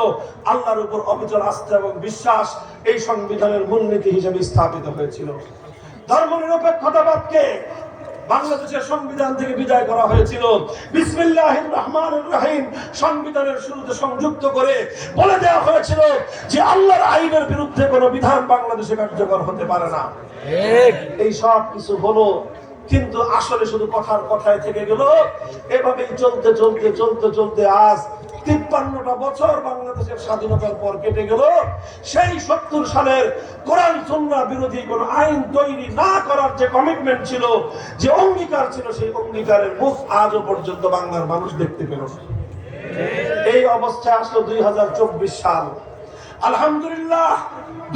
আল্লাহর উপর অবিচল আস্থা এবং বিশ্বাস। এই সংবিধানের মূলনীতি হিসেবে স্থাপিত হয়েছিল। ধর্মনিরপেক্ষতাবাদকে বাংলাদেশের সংবিধান থেকে বিদায় করা হয়েছিল। বিসমিল্লাহির রহমানির রহিম সংবিধানের শুরুতে সংযুক্ত করে বলে দেওয়া হয়েছিল যে আল্লাহর আইনের বিরুদ্ধে কোনো বিধান বাংলাদেশে কার্যকর হতে পারে না। এই সব কিছু হলো, কিন্তু আসলে শুধু কথার কথায় থেকে গেল। এভাবেই চলতে চলতে চলতে চলতে আজ ৫৩টা বছর বাংলাদেশের স্বাধীনতার পর কেটে গেল। সেই ৭০ সালের কোরআন সুন্নাহ বিরোধী কোন আইন তৈরি না করার যে কমিটমেন্ট ছিল, যে অঙ্গীকার ছিল, সেই অঙ্গীকারের মুখ আজও পর্যন্ত বাংলার মানুষ দেখতে পেল না। এই অবস্থায় আসলো ২০২৪ সাল। আলহামদুলিল্লাহ,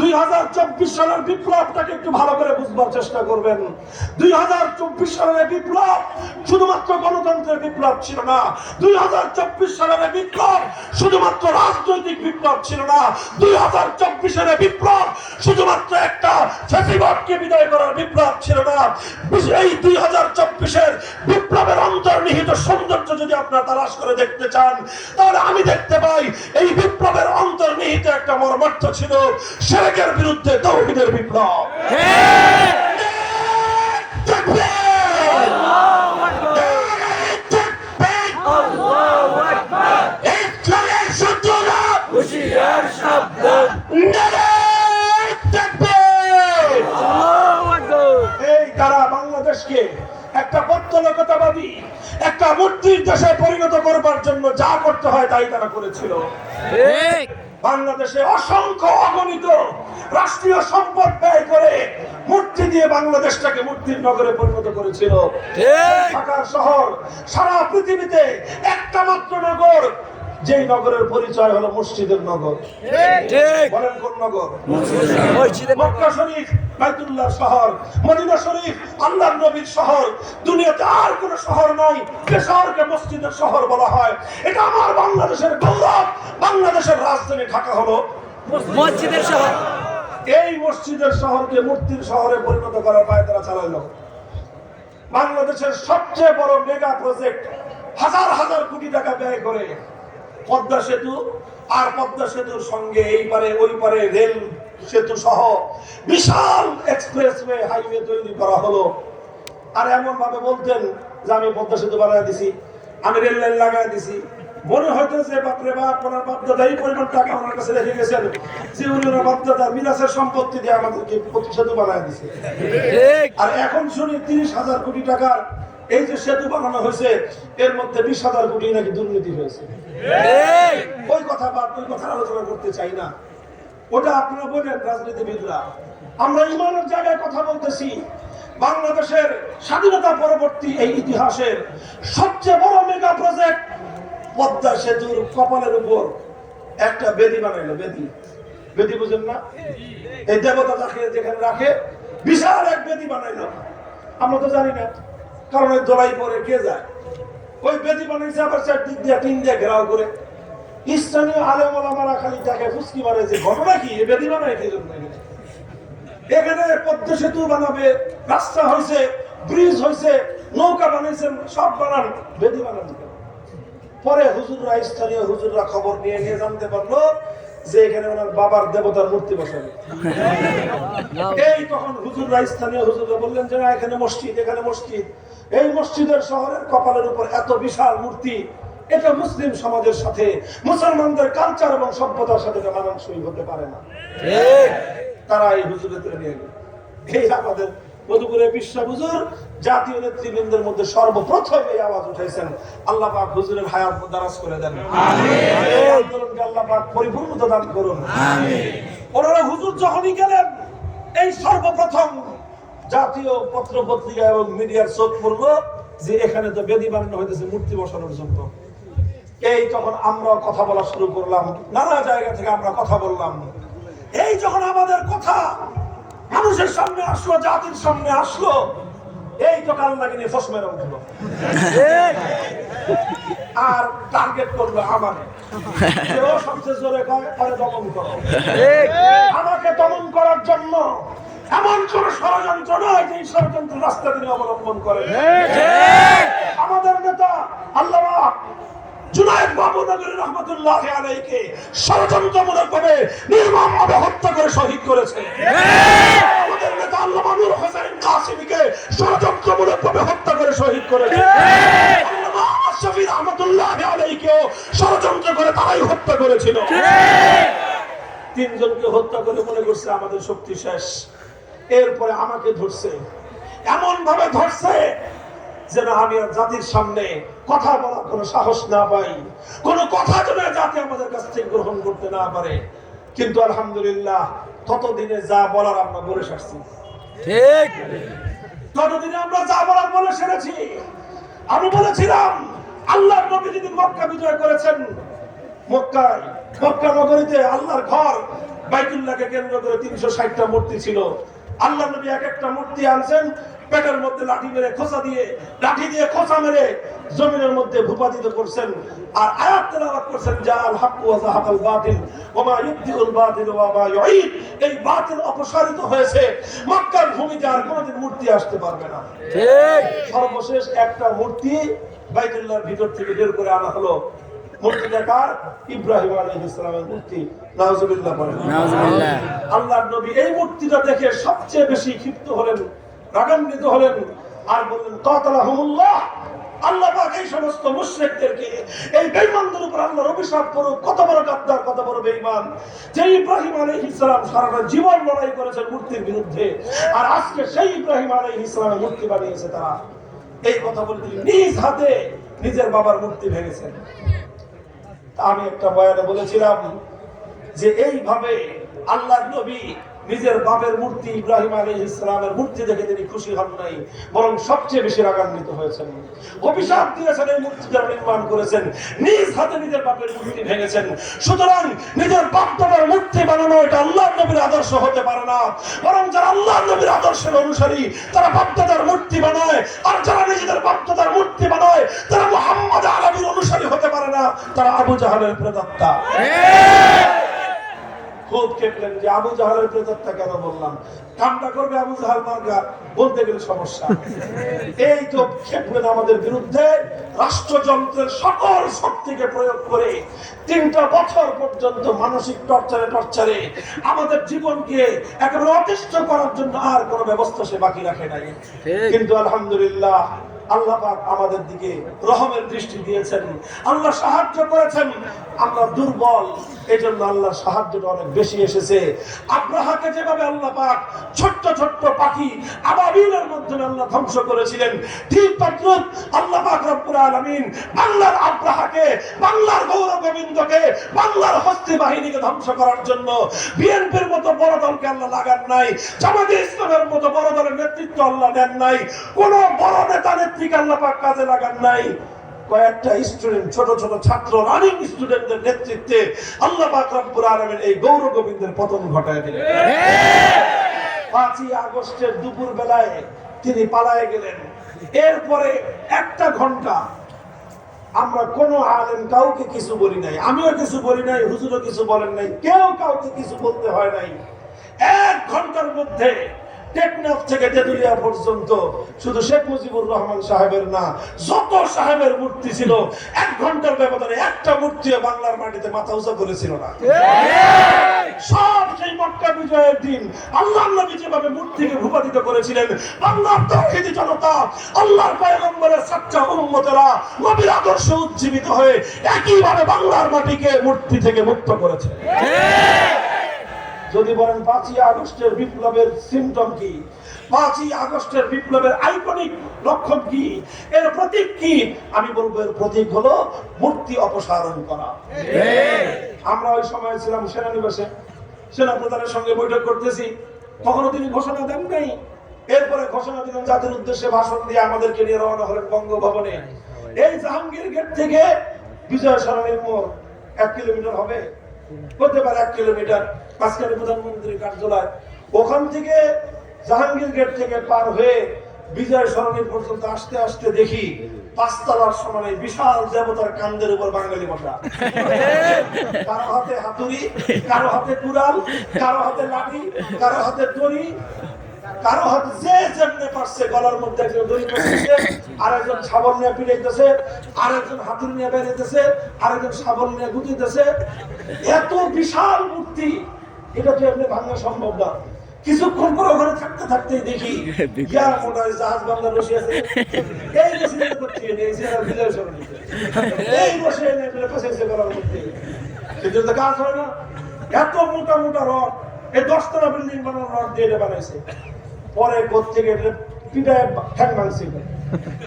২০২৪ সালের বিপ্লবটাকে একটু ভালো করে বুঝবার চেষ্টা করবেন। ২০২৪ সালের বিপ্লব শুধুমাত্র গণতন্ত্রের বিপ্লব ছিল না। ২০২৪ সালের বিপ্লব শুধুমাত্র রাজনৈতিক বিপ্লব ছিল না। ২০২৪ সালের বিপ্লব শুধুমাত্র একটা ফ্যাসিবাদকে বিদায় করার বিপ্লব ছিল না। এই ২০২৪-এর বিপ্লবের অন্তর্নিহিত সৌন্দর্য যদি আপনারা তালাশ করে দেখতে চান, তাহলে আমি দেখতে পাই এই বিপ্লবের অন্তর্নিহিত একটা মর্মার্থ ছিল শিরকের বিরুদ্ধে তাওহীদের বিপ্লব। ইসলামের সূত্ররা হুঁশিয়ার সাবধান। এই তারা বাংলাদেশকে একটা বদ্ধলকতাবাদী, একটা মূর্তির দেশে পরিণত করবার জন্য যা করতে হয় তাই তারা করেছিল। ঠিক। বাংলাদেশে অসংখ্য অগণিত রাষ্ট্রীয় সম্পদ ব্যয় করে মূর্তি দিয়ে বাংলাদেশটাকে মূর্তির নগরে পরিণত করেছিল। ঢাকার শহর সারা পৃথিবীতে একটা মাত্র নগর, যেই নগরের পরিচয় হলো মসজিদের নগর। বলেন কোন নগর? মক্কা শরীফ বাইতুল্লাহ শহর, মদিনা শরীফ আল্লাহর নবীর শহর। দুনিয়াতে আর কোন শহর নাই যে শহরকে মসজিদের শহর বলা হয়। এটা আমার বাংলাদেশের গৌরব। বাংলাদেশের রাজধানী ঢাকা হলো মসজিদের শহর। এই মসজিদের শহরকে মূর্তির শহরে পরিণত করার পায় তারা চালাইল। বাংলাদেশের সবচেয়ে বড় মেগা প্রজেক্ট, হাজার হাজার কোটি টাকা ব্যয় করে পদ্মা সেতু, আর পদ্মা সেতুর সঙ্গে এই পারে ওই পারে রেল সেতু সহ বিশাল এক্সপ্রেসওয়ে হাইওয়ে তৈরি করা হলো। আর এমন ভাবে বলতেন যে আমি পদ্মা সেতু বানিয়ে দিছি, আমি রেল লাইন লাগাই দিছি। মনে হয়তো যে বাপরে বাপ, ওনার বাপদাদা এই পরিমাণ টাকা আমার কাছে রেখে গেছেন যে উনি ওনার বাপদাদা মিরাসের সম্পত্তি দিয়ে আমাদেরকে সেতু বানিয়ে দিছে। আর এখন শুনি ৩০,০০০ কোটি টাকার এই যে সেতু বানানো হয়েছে, এর মধ্যে ২০,০০০ কোটি নাকি দুর্নীতি হয়েছে। ওই কথা বাদ, ওই কথা আলোচনা করতে চাই না। ওটা আপনারা বলেন রাজনীতিবিদরা। আমরা ইমানের জায়গায় কথা বলতেছি। বাংলাদেশের স্বাধীনতা পরবর্তী এই ইতিহাসের সবচেয়ে বড় মেগা প্রজেক্ট পদ্মা সেতুর কপালের উপর একটা বেদি বানাইলো। বেদি বুঝেন না? এই দেবতা যাকে যেখানে রাখে বিশাল এক বেদি বানাইলো। আমরা তো জানি না, কারণ ওই দোলাই পরে কে যায়। ওই বেদি বানাইছে আবার চারদিক দিয়ে টিন দিয়ে ঘেরাও করে। স্থানীয় আলেম ওলামারা খালি তাকে ফুসকি মারে যে ঘটনা কি, এই বেদি বানায় কি জন্য? এখানে পদ্মা সেতু বানাবে, রাস্তা হয়েছে, ব্রিজ হয়েছে, নৌকা বানাইছেন, সব বানান, বেদি বানান। পরে হুজুররা, স্থানীয় হুজুররা খবর নিয়ে জানতে পারলো যে এখানে ওনার বাবার দেবতার মূর্তি বসাবে। এই তখন হুজুররা, স্থানীয় হুজুররা বললেন যে না, এখানে মসজিদ, এখানে মসজিদ। এই মসজিদের শহরের কপালের উপর এত বিশাল মূর্তি, এটা মুসলিম সমাজের সাথে, মুসলমানদের কালচার এবং সভ্যতার সাথে মানানসই হতে পারে না। তারা এই হুজুরের নিয়ে গেল। এই আমাদের মধুপুরের বিশ্ব হুজুর জাতীয় নেতৃবৃন্দের মধ্যে সর্বপ্রথম এই আওয়াজ উঠাইছেন। আল্লাহ পাক হুজুরের হায়াত দারাজ করে দেন। এই আন্দোলনকে আল্লাহ পাক পরিপূর্ণতা দান করুন। ওনারা হুজুর যখনই গেলেন, এই সর্বপ্রথম জাতীয় পত্র পত্রিকা এবং মিডিয়ার চোখ পড়লো যে এখানে তো বেদি বানানো হইতেছে মূর্তি বসানোর জন্য। এই যখন আমরা কথা বলা শুরু করলাম, নানা জায়গা থেকে আমরা কথা বললাম, এই যখন আমাদের কথা মানুষের সামনে আসলো, জাতির সামনে আসলো, এই তো কান্নাকে নিয়ে ফস মেরে উঠলো আর টার্গেট করলো আমাকে, কেউ সবচেয়ে জোরে করে দমন করো। আমাকে দমন করার জন্য এমন কোন ষড়যন্ত্র নয় যে ষড়যন্ত্র রাস্তা তিনি অবলম্বন করেন। আমাদের নেতা আল্লামা জুনায়েদ মাহমুদ নগরী রহমাতুল্লাহি আলাইহিকে ষড়যন্ত্রমূলকভাবে নির্মমভাবে হত্যা করে শহীদ করেছে। আমাদের নেতা আল্লামা নূর হোসেন কাসিমীকে ষড়যন্ত্রমূলকভাবে হত্যা করে শহীদ করেছে। আল্লামা আহমদ শফি রহমাতুল্লাহি আলাইহিকেও ষড়যন্ত্র করে তারাই হত্যা করেছিল। তিনজনকে হত্যা করে মনে করছে আমাদের শক্তি শেষ। এরপরে আমাকে ধরছে, এমন ভাবে ধরছে যেন আমি আর জাতির সামনে কথা বলার কোনো সাহস না পাই, কোনো কথা যেন জাতি আমাদের কাছ থেকে গ্রহণ করতে না পারে। কিন্তু আলহামদুলিল্লাহ ততদিনে যা বলার আমরা বলে সারছি। ঠিক, ততদিনে আমরা যা বলার বলে সেরেছি। আমি বলেছিলাম আল্লাহর নবী যেদিন মক্কা বিজয় করেছেন, মক্কা নগরীতে আল্লাহর ঘর বাইতুল্লাহকে কেন্দ্র করে 360টা মূর্তি ছিল। আল্লাহ নবী এক একটা মূর্তি আনছেন, পেটের মধ্যে লাঠি মেরে লাঠি দিয়ে খোঁচা মেরে জমিনের মধ্যে ভূপাতিত করছেন আর আয়াত তেলাওয়াত করছেন, জাআল হাক্কু ওয়া যাহাকাল বাতিল ওয়া মা ইউবদিউল বাতিল ওয়া মা ইউঈদ। এই বাতিল অপসারিত হয়েছে, মক্কার ভূমিতে আর কোনোদিন মূর্তি আসতে পারবে না। ঠিক, সর্বশেষ একটা মূর্তি বাইতুল্লাহর ভিতর থেকে বের করে আনা হলো। মূর্তিটা কার? ইব্রাহিম আলাইহিস সালামের মূর্তি। নাউজুবিল্লাহ বলেন। নাউজুবিল্লাহ। আল্লাহর নবী এই মূর্তিটা দেখে সবচেয়ে বেশি ক্ষিপ্ত হলেন, রাগান্বিত হলেন আর বললেন কাতালাহুমুল্লাহ, আল্লাহ পাক এই সমস্ত মুশরিকদেরকে, এই বেঈমানদের উপর আল্লাহর অভিশাপ করুক। কত বড় গাদ্দার, কত বড় বেঈমান যে ইব্রাহিম আলাইহিস সালাম সারাটা জীবন লড়াই করেছেন মূর্তির বিরুদ্ধে, আর আজকে সেই ইব্রাহিম আলাইহিস সালামের মূর্তি বানিয়েছে তারা। এই কথা বলে তিনি নিজ হাতে নিজের বাবার মূর্তি ভেঙেছেন। আমি একটা বয়ানে বলেছিলাম যে এইভাবে আল্লাহর নবী নিজের বাপের মূর্তি ইব্রাহিম আলাইহিস সালামের মূর্তি দেখে তিনি খুশি হন নাই, বরং সবচেয়ে বেশি রাগান্বিত হয়েছেন। অভিশাপ দিয়েছেন এই মূর্তি যারা নির্মাণ করেছেন, নিজ হাতে নিজের বাপের মূর্তি ভেঙেছেন। সুতরাং নিজের বাপ দাদার মূর্তি বানানো এটা আল্লাহর নবীর আদর্শ হতে পারে না, বরং যারা আল্লাহর নবীর আদর্শের অনুসারী তারা বাপ দাদার মূর্তি বানায়, আর যারা নিজেদের বাপ দাদার মূর্তি বানায় তারা মুহাম্মদ আরবির অনুসারী হতে পারে না, তারা আবু জাহালের প্রেতাত্মা। খুব খেপলেন যে আবু জাহালের প্রেতাত্মা কেন বললাম, কামটা করবে আবু জাহাল মার্কা, বলতে গেলে সমস্যা। এই তো খেপলেন আমাদের বিরুদ্ধে, রাষ্ট্রযন্ত্রের সকল শক্তিকে প্রয়োগ করে 3টা বছর পর্যন্ত মানসিক টর্চারে আমাদের জীবনকে একেবারে অতিষ্ঠ করার জন্য আর কোনো ব্যবস্থা সে বাকি রাখে নাই। কিন্তু আলহামদুলিল্লাহ আল্লাহ পাক আমাদের দিকে রহমের দৃষ্টি দিয়েছেন, আল্লাহ সাহায্য করেছেন। আমরা দুর্বল, এজন্য আল্লাহর সাহায্যটা অনেক বেশি এসেছে। আব্রাহাকে যেভাবে আল্লাহ পাক ছোট্ট ছোট্ট পাখি আবাবিলের মাধ্যমে আল্লাহ ধ্বংস করেছিলেন, ঠিক তদ্রুপ আল্লাহ পাক রব্বুল আলামিন বাংলার আব্রাহাকে, বাংলার গৌর গোবিন্দকে, বাংলার হস্তি বাহিনীকে ধ্বংস করার জন্য বিএনপির মতো বড় দলকে আল্লাহ লাগান নাই, জামাতে ইসলামের মতো বড় দলের নেতৃত্ব আল্লাহ দেন নাই, কোন বড় নেতা নেত্রীকে আল্লাহ পাক কাজে লাগান নাই। কয়েকটা স্টুডেন্ট, ছোট ছোট ছাত্র, রানিং স্টুডেন্টদের নেতৃত্বে আল্লাহ পাক রব্বুল আলামিন এই গৌর গোবিন্দের পতন ঘটায় দিলেন। 5ই আগস্টের দুপুর বেলায় তিনি পালায়ে গেলেন। এরপরে 1টা ঘন্টা আমরা কোনো আলেম কাউকে কিছু বলি নাই, আমিও কিছু বলি নাই, হুজুরও কিছু বলেন নাই, কেউ কাউকে কিছু বলতে হয় নাই। 1 ঘন্টার মধ্যে টেকনাফ থেকে তেতুলিয়া পর্যন্ত শুধু শেখ মুজিবুর রহমান সাহেবের না, যত সাহেবের মূর্তি ছিল 1 ঘন্টার ব্যবধানে একটা মূর্তিও বাংলার মাটিতে মাথা উঁচা করেছিল না। সব সেই মক্কা বিজয়ের দিন আল্লাহর নবী যেভাবে মূর্তিকে ভূপাতিত করেছিলেন, বাংলার তাওহীদি জনতা, আল্লাহর পয়গম্বরের সাচ্চা উম্মতেরা নবীর আদর্শে উজ্জীবিত হয়ে একইভাবে বাংলার মাটিকে মূর্তি থেকে মুক্ত করেছে। যদি বলেন 5ই আগস্টের বিপ্লবের সিম্পটম কি, 5ই আগস্টের বিপ্লবের আইকনিক লক্ষণ কি, এর প্রতীক কি, আমি বলবো এর প্রতীক হলো মূর্তি অপসারণ করা। আমরা ওই সময় ছিলাম সেনানিবাসে, সেনা প্রধানের সঙ্গে বৈঠক করতেছি, কখনো তিনি ঘোষণা দেন নাই। এরপরে ঘোষণা দিলেন, জাতির উদ্দেশ্যে ভাষণ দিয়ে আমাদেরকে নিয়ে রওনা হলেন বঙ্গভবনে। এই জাহাঙ্গীর গেট থেকে বিজয় সরণির মোড় 1 কিলোমিটার হবে, হতে পারে 1 কিলোমিটার, মাঝখানে প্রধানমন্ত্রীর কার্যালয়। ওখান থেকে জাহাঙ্গীর গেট থেকে পার হয়ে বিজয় সরণি পর্যন্ত আসতে আসতে দেখি 5 তলার সমানে বিশাল দেবতার কান্দের উপর বাঙালি বসা। কারো হাতে হাতুড়ি, কারো হাতে কুড়াল, কারো হাতে লাঠি, কারো হাতে দড়ি, কারো হাতে যে যেমনে পারছে গলার মধ্যে একজন দড়ি পড়ছে, আরেকজন শাবল নিয়ে পিটাইতেছে, আরেকজন হাতুড়ি নিয়ে বেরিয়েছে, আরেকজন শাবল নিয়ে গুতিতেছে। এত বিশাল মূর্তি, এটা তো এমনি ভাঙা সম্ভব না। কিছুক্ষণ পর ওখানে থাকতে থাকতেই দেখি ইয়ার মোটা জাহাজ বাংলা রশি আছে, এই রশি নিয়ে করছে বিজয় সরণিতে, এই বসে এনে ফেসেছে গলার মধ্যে, কিন্তু তো কাজ হয় না। এত মোটা মোটা রড, এই 10 তলা বিল্ডিং বানানোর রড দিয়ে বানাইছে। পরে কোত্থেকে পিটায় ঠ্যাং ভাঙছে,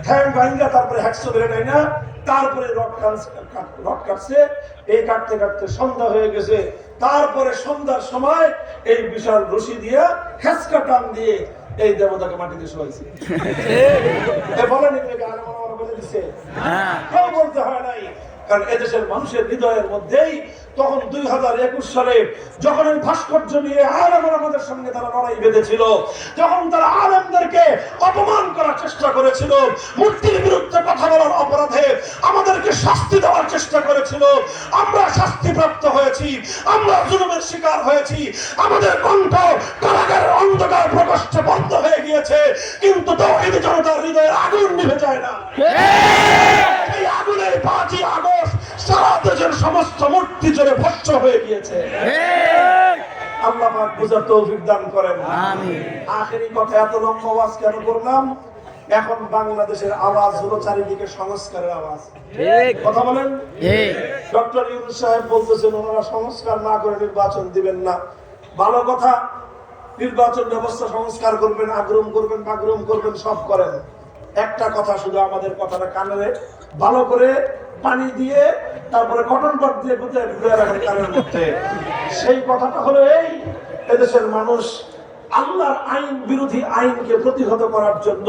ঠ্যাং ভাঙা তারপরে হ্যাকসো বেড়ে নেয় না, তারপরে রড কাটছে। এই কাটতে কাটতে সন্ধ্যা হয়ে গেছে। তারপরে সন্ধ্যার সময় এই বিশাল রশি দিয়ে হেঁচকা টান দিয়ে এই দেবতাকে মাটিতে শোয়াইছে। বলেন বলে দিচ্ছে, কেউ বলতে হয় নাই। কারণ এদেশের মানুষের হৃদয়ের মধ্যেই তখন 2021 সালে যখন এই ভাস্কর্য নিয়ে আলেমরা আমাদের সঙ্গে তারা লড়াই বেঁধেছিল, যখন তারা আলেমদেরকে অপমান করার চেষ্টা করেছিল, মূর্তির বিরুদ্ধে কথা বলার অপরাধে আমাদেরকে শাস্তি দেওয়ার চেষ্টা করেছিল, আমরা শাস্তিপ্রাপ্ত হয়েছি, আমরা জুলুমের শিকার হয়েছি, আমাদের কণ্ঠ কারাগারের অন্ধকার প্রকোষ্ঠে বন্ধ হয়ে গিয়েছে, কিন্তু তাওহীদি জনতার হৃদয়ের আগুন নিভে যায় না। এই আগুনের 5ই আগস্ট সারা দেশের সমস্ত মূর্তি জুড়ে ভস্ম হয়ে গিয়েছে। আল্লাহ পাক বুঝার তৌফিক দান করেন। আমিন। আখেরি কথা, এত লম্বা ওয়াজ কেন করলাম? এখন বাংলাদেশের আওয়াজ হলো চারিদিকে সংস্কারের আওয়াজ। ঠিক কথা বলেন। ঠিক। ডক্টর ইউনূস সাহেব বলতেছেন ওনারা সংস্কার না করে নির্বাচন দিবেন না। ভালো কথা, নির্বাচন ব্যবস্থা সংস্কার করবেন, আগ্রহ করবেন, বাগ্রহ করবেন, সব করেন। একটা কথা শুধু আমাদের কথাটা কানে ভালো করে পানি দিয়ে তারপরে কটন বাদ দিয়ে ঘুরে রাখেন কানের মধ্যে। সেই কথাটা হলো এই, এদেশের মানুষ আল্লাহর আইন বিরোধী আইনকে প্রতিহত করার জন্য,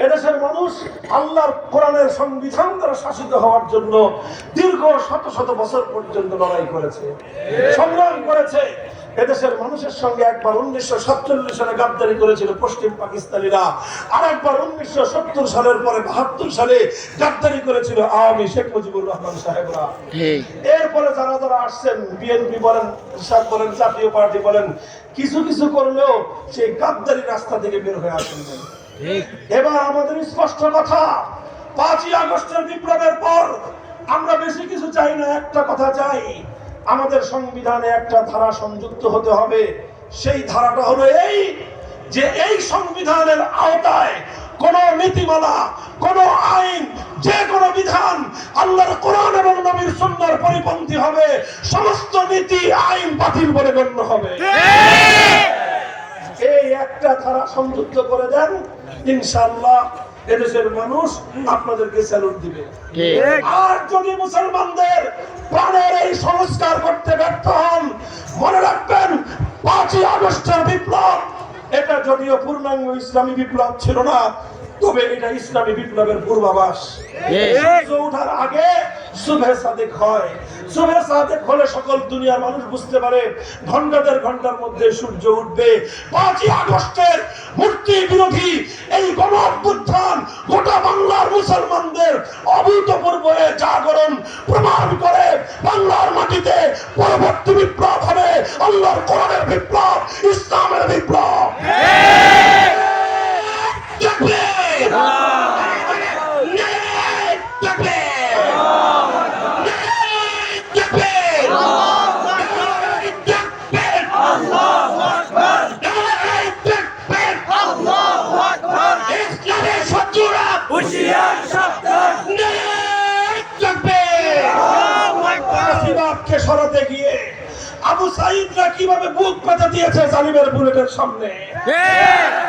এদেশের মানুষ আল্লাহর কোরআনের সংবিধান দ্বারা শাসিত হওয়ার জন্য দীর্ঘ শত শত বছর পর্যন্ত লড়াই করেছে, সংগ্রাম করেছে। এদেশের মানুষের সঙ্গে একবার 1947 সালে গাদ্দারি করেছিল পশ্চিম পাকিস্তানিরা, আর একবার 1970 সালের পরে 72 সালে গাদ্দারি করেছিল আওয়ামী শেখ মুজিবুর রহমান সাহেবরা। এরপরে যারা যারা আসছেন, বিএনপি বলেন, ইরশাদ বলেন, জাতীয় পার্টি বলেন, কিছু কিছু করলেও সেই গাদ্দারি রাস্তা থেকে বের হয়ে আসেন। এবার আমাদের স্পষ্ট কথা, 5ই আগস্টের বিপ্লবের পর আমরা বেশি কিছু চাই না, একটা কথা চাই, আমাদের সংবিধানে একটা ধারা সংযুক্ত হতে হবে। সেই ধারাটা হলো এই, যে এই সংবিধানের আওতায় কোন নীতিমালা, কোন আইন, যে কোনো বিধান আল্লাহর কোরআন এবং নবীর সুন্নাহর পরিপন্থী হবে, সমস্ত নীতি আইন বাতিল বলে গণ্য হবে। এই একটা ধারা সংযুক্ত করে দেন, ইনশাআল্লাহ এদেশের মানুষ আপনাদেরকে স্যালুট দিবে। আর যদি মুসলমানদের প্রাণের এই সংস্কার করতে ব্যর্থ হন, মনে রাখবেন 5ই আগস্টের বিপ্লব এটা যদিও পূর্ণাঙ্গ ইসলামী বিপ্লব ছিল না, তবে এটা ইসলামী বিপ্লবের পূর্বাভাস। সূর্য ওঠার আগে সুবহে সাদেক হয়, সুবহে সাদেক হলে সকল দুনিয়ার মানুষ বুঝতে পারে ঘন্টাদের ঘন্টার মধ্যে সূর্য উঠবে। 5ই আগস্টের মূর্তি বিরোধী এই গণ অভ্যুত্থান গোটা বাংলার মুসলমানদের অভূতপূর্ব জাগরণ প্রমাণ করে বাংলার মাটিতে পরবর্তী বিপ্লব হবে আল্লাহর কোরআনের বিপ্লব, ইসলামের বিপ্লব। সরাতে গিয়ে আবু সাঈদরা কিভাবে বুক পেতে দিয়েছে জালিমের বুলেটের সামনে।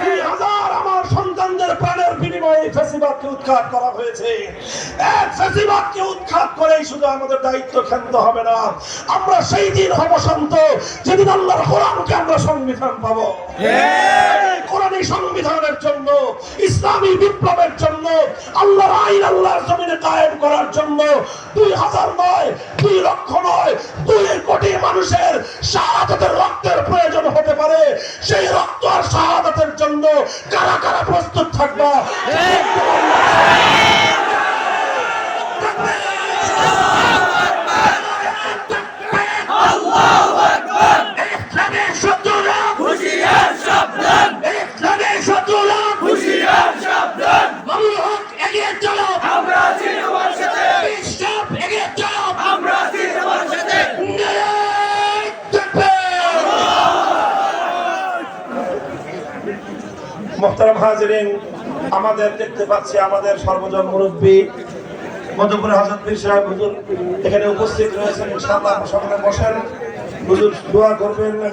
2000 আমার সন্তানদের প্রাণের বিনিময়ে ফ্যাসিবাদকে উৎখাত করা হয়েছে। এক ফ্যাসিবাদকে উৎখাত করেই শুধু আমাদের দায়িত্ব ক্ষান্ত হবে না, আমরা সেই দিন হব শান্ত যেদিন আল্লাহর কোরআনকে আমরা সংবিধান পাবো। কোরআনে ইসলামী সংবিধানের জন্য, ইসলামী বিপ্লবের জন্য, আল্লাহর আইন আল্লাহর জমিনে কায়েম করার জন্য 2000 নয়, 2 লক্ষ নয়, 2 কোটি মানুষের শাহাদাতের রক্তের প্রয়োজন হতে পারে। সেই রক্ত আর শাহাদাতের জন্য কারা কারা প্রস্তুত থাকবা? ইসলামের শত্রুরা হুঁশিয়ার সাবধান, ইসলামের শত্রুরা হুঁশিয়ার সাবধান। মামুনুল হক এগিয়ে চলো, আমরা আছি তোমার সাথে। ইসলাম এগিয়ে চলো, আমরা আছি তোমার সাথে। নারায়ে তাকবীর। মুহতারাম হাজিরিন, আমাদের দেখতে পাচ্ছি আমাদের সর্বজন মুরব্বী মধুপুর হযরত পীর সাহেব হুজুর এখানে উপস্থিত রয়েছেন। ইনশাআল্লাহ সকলে বসেন, হুজুর দোয়া করবেন।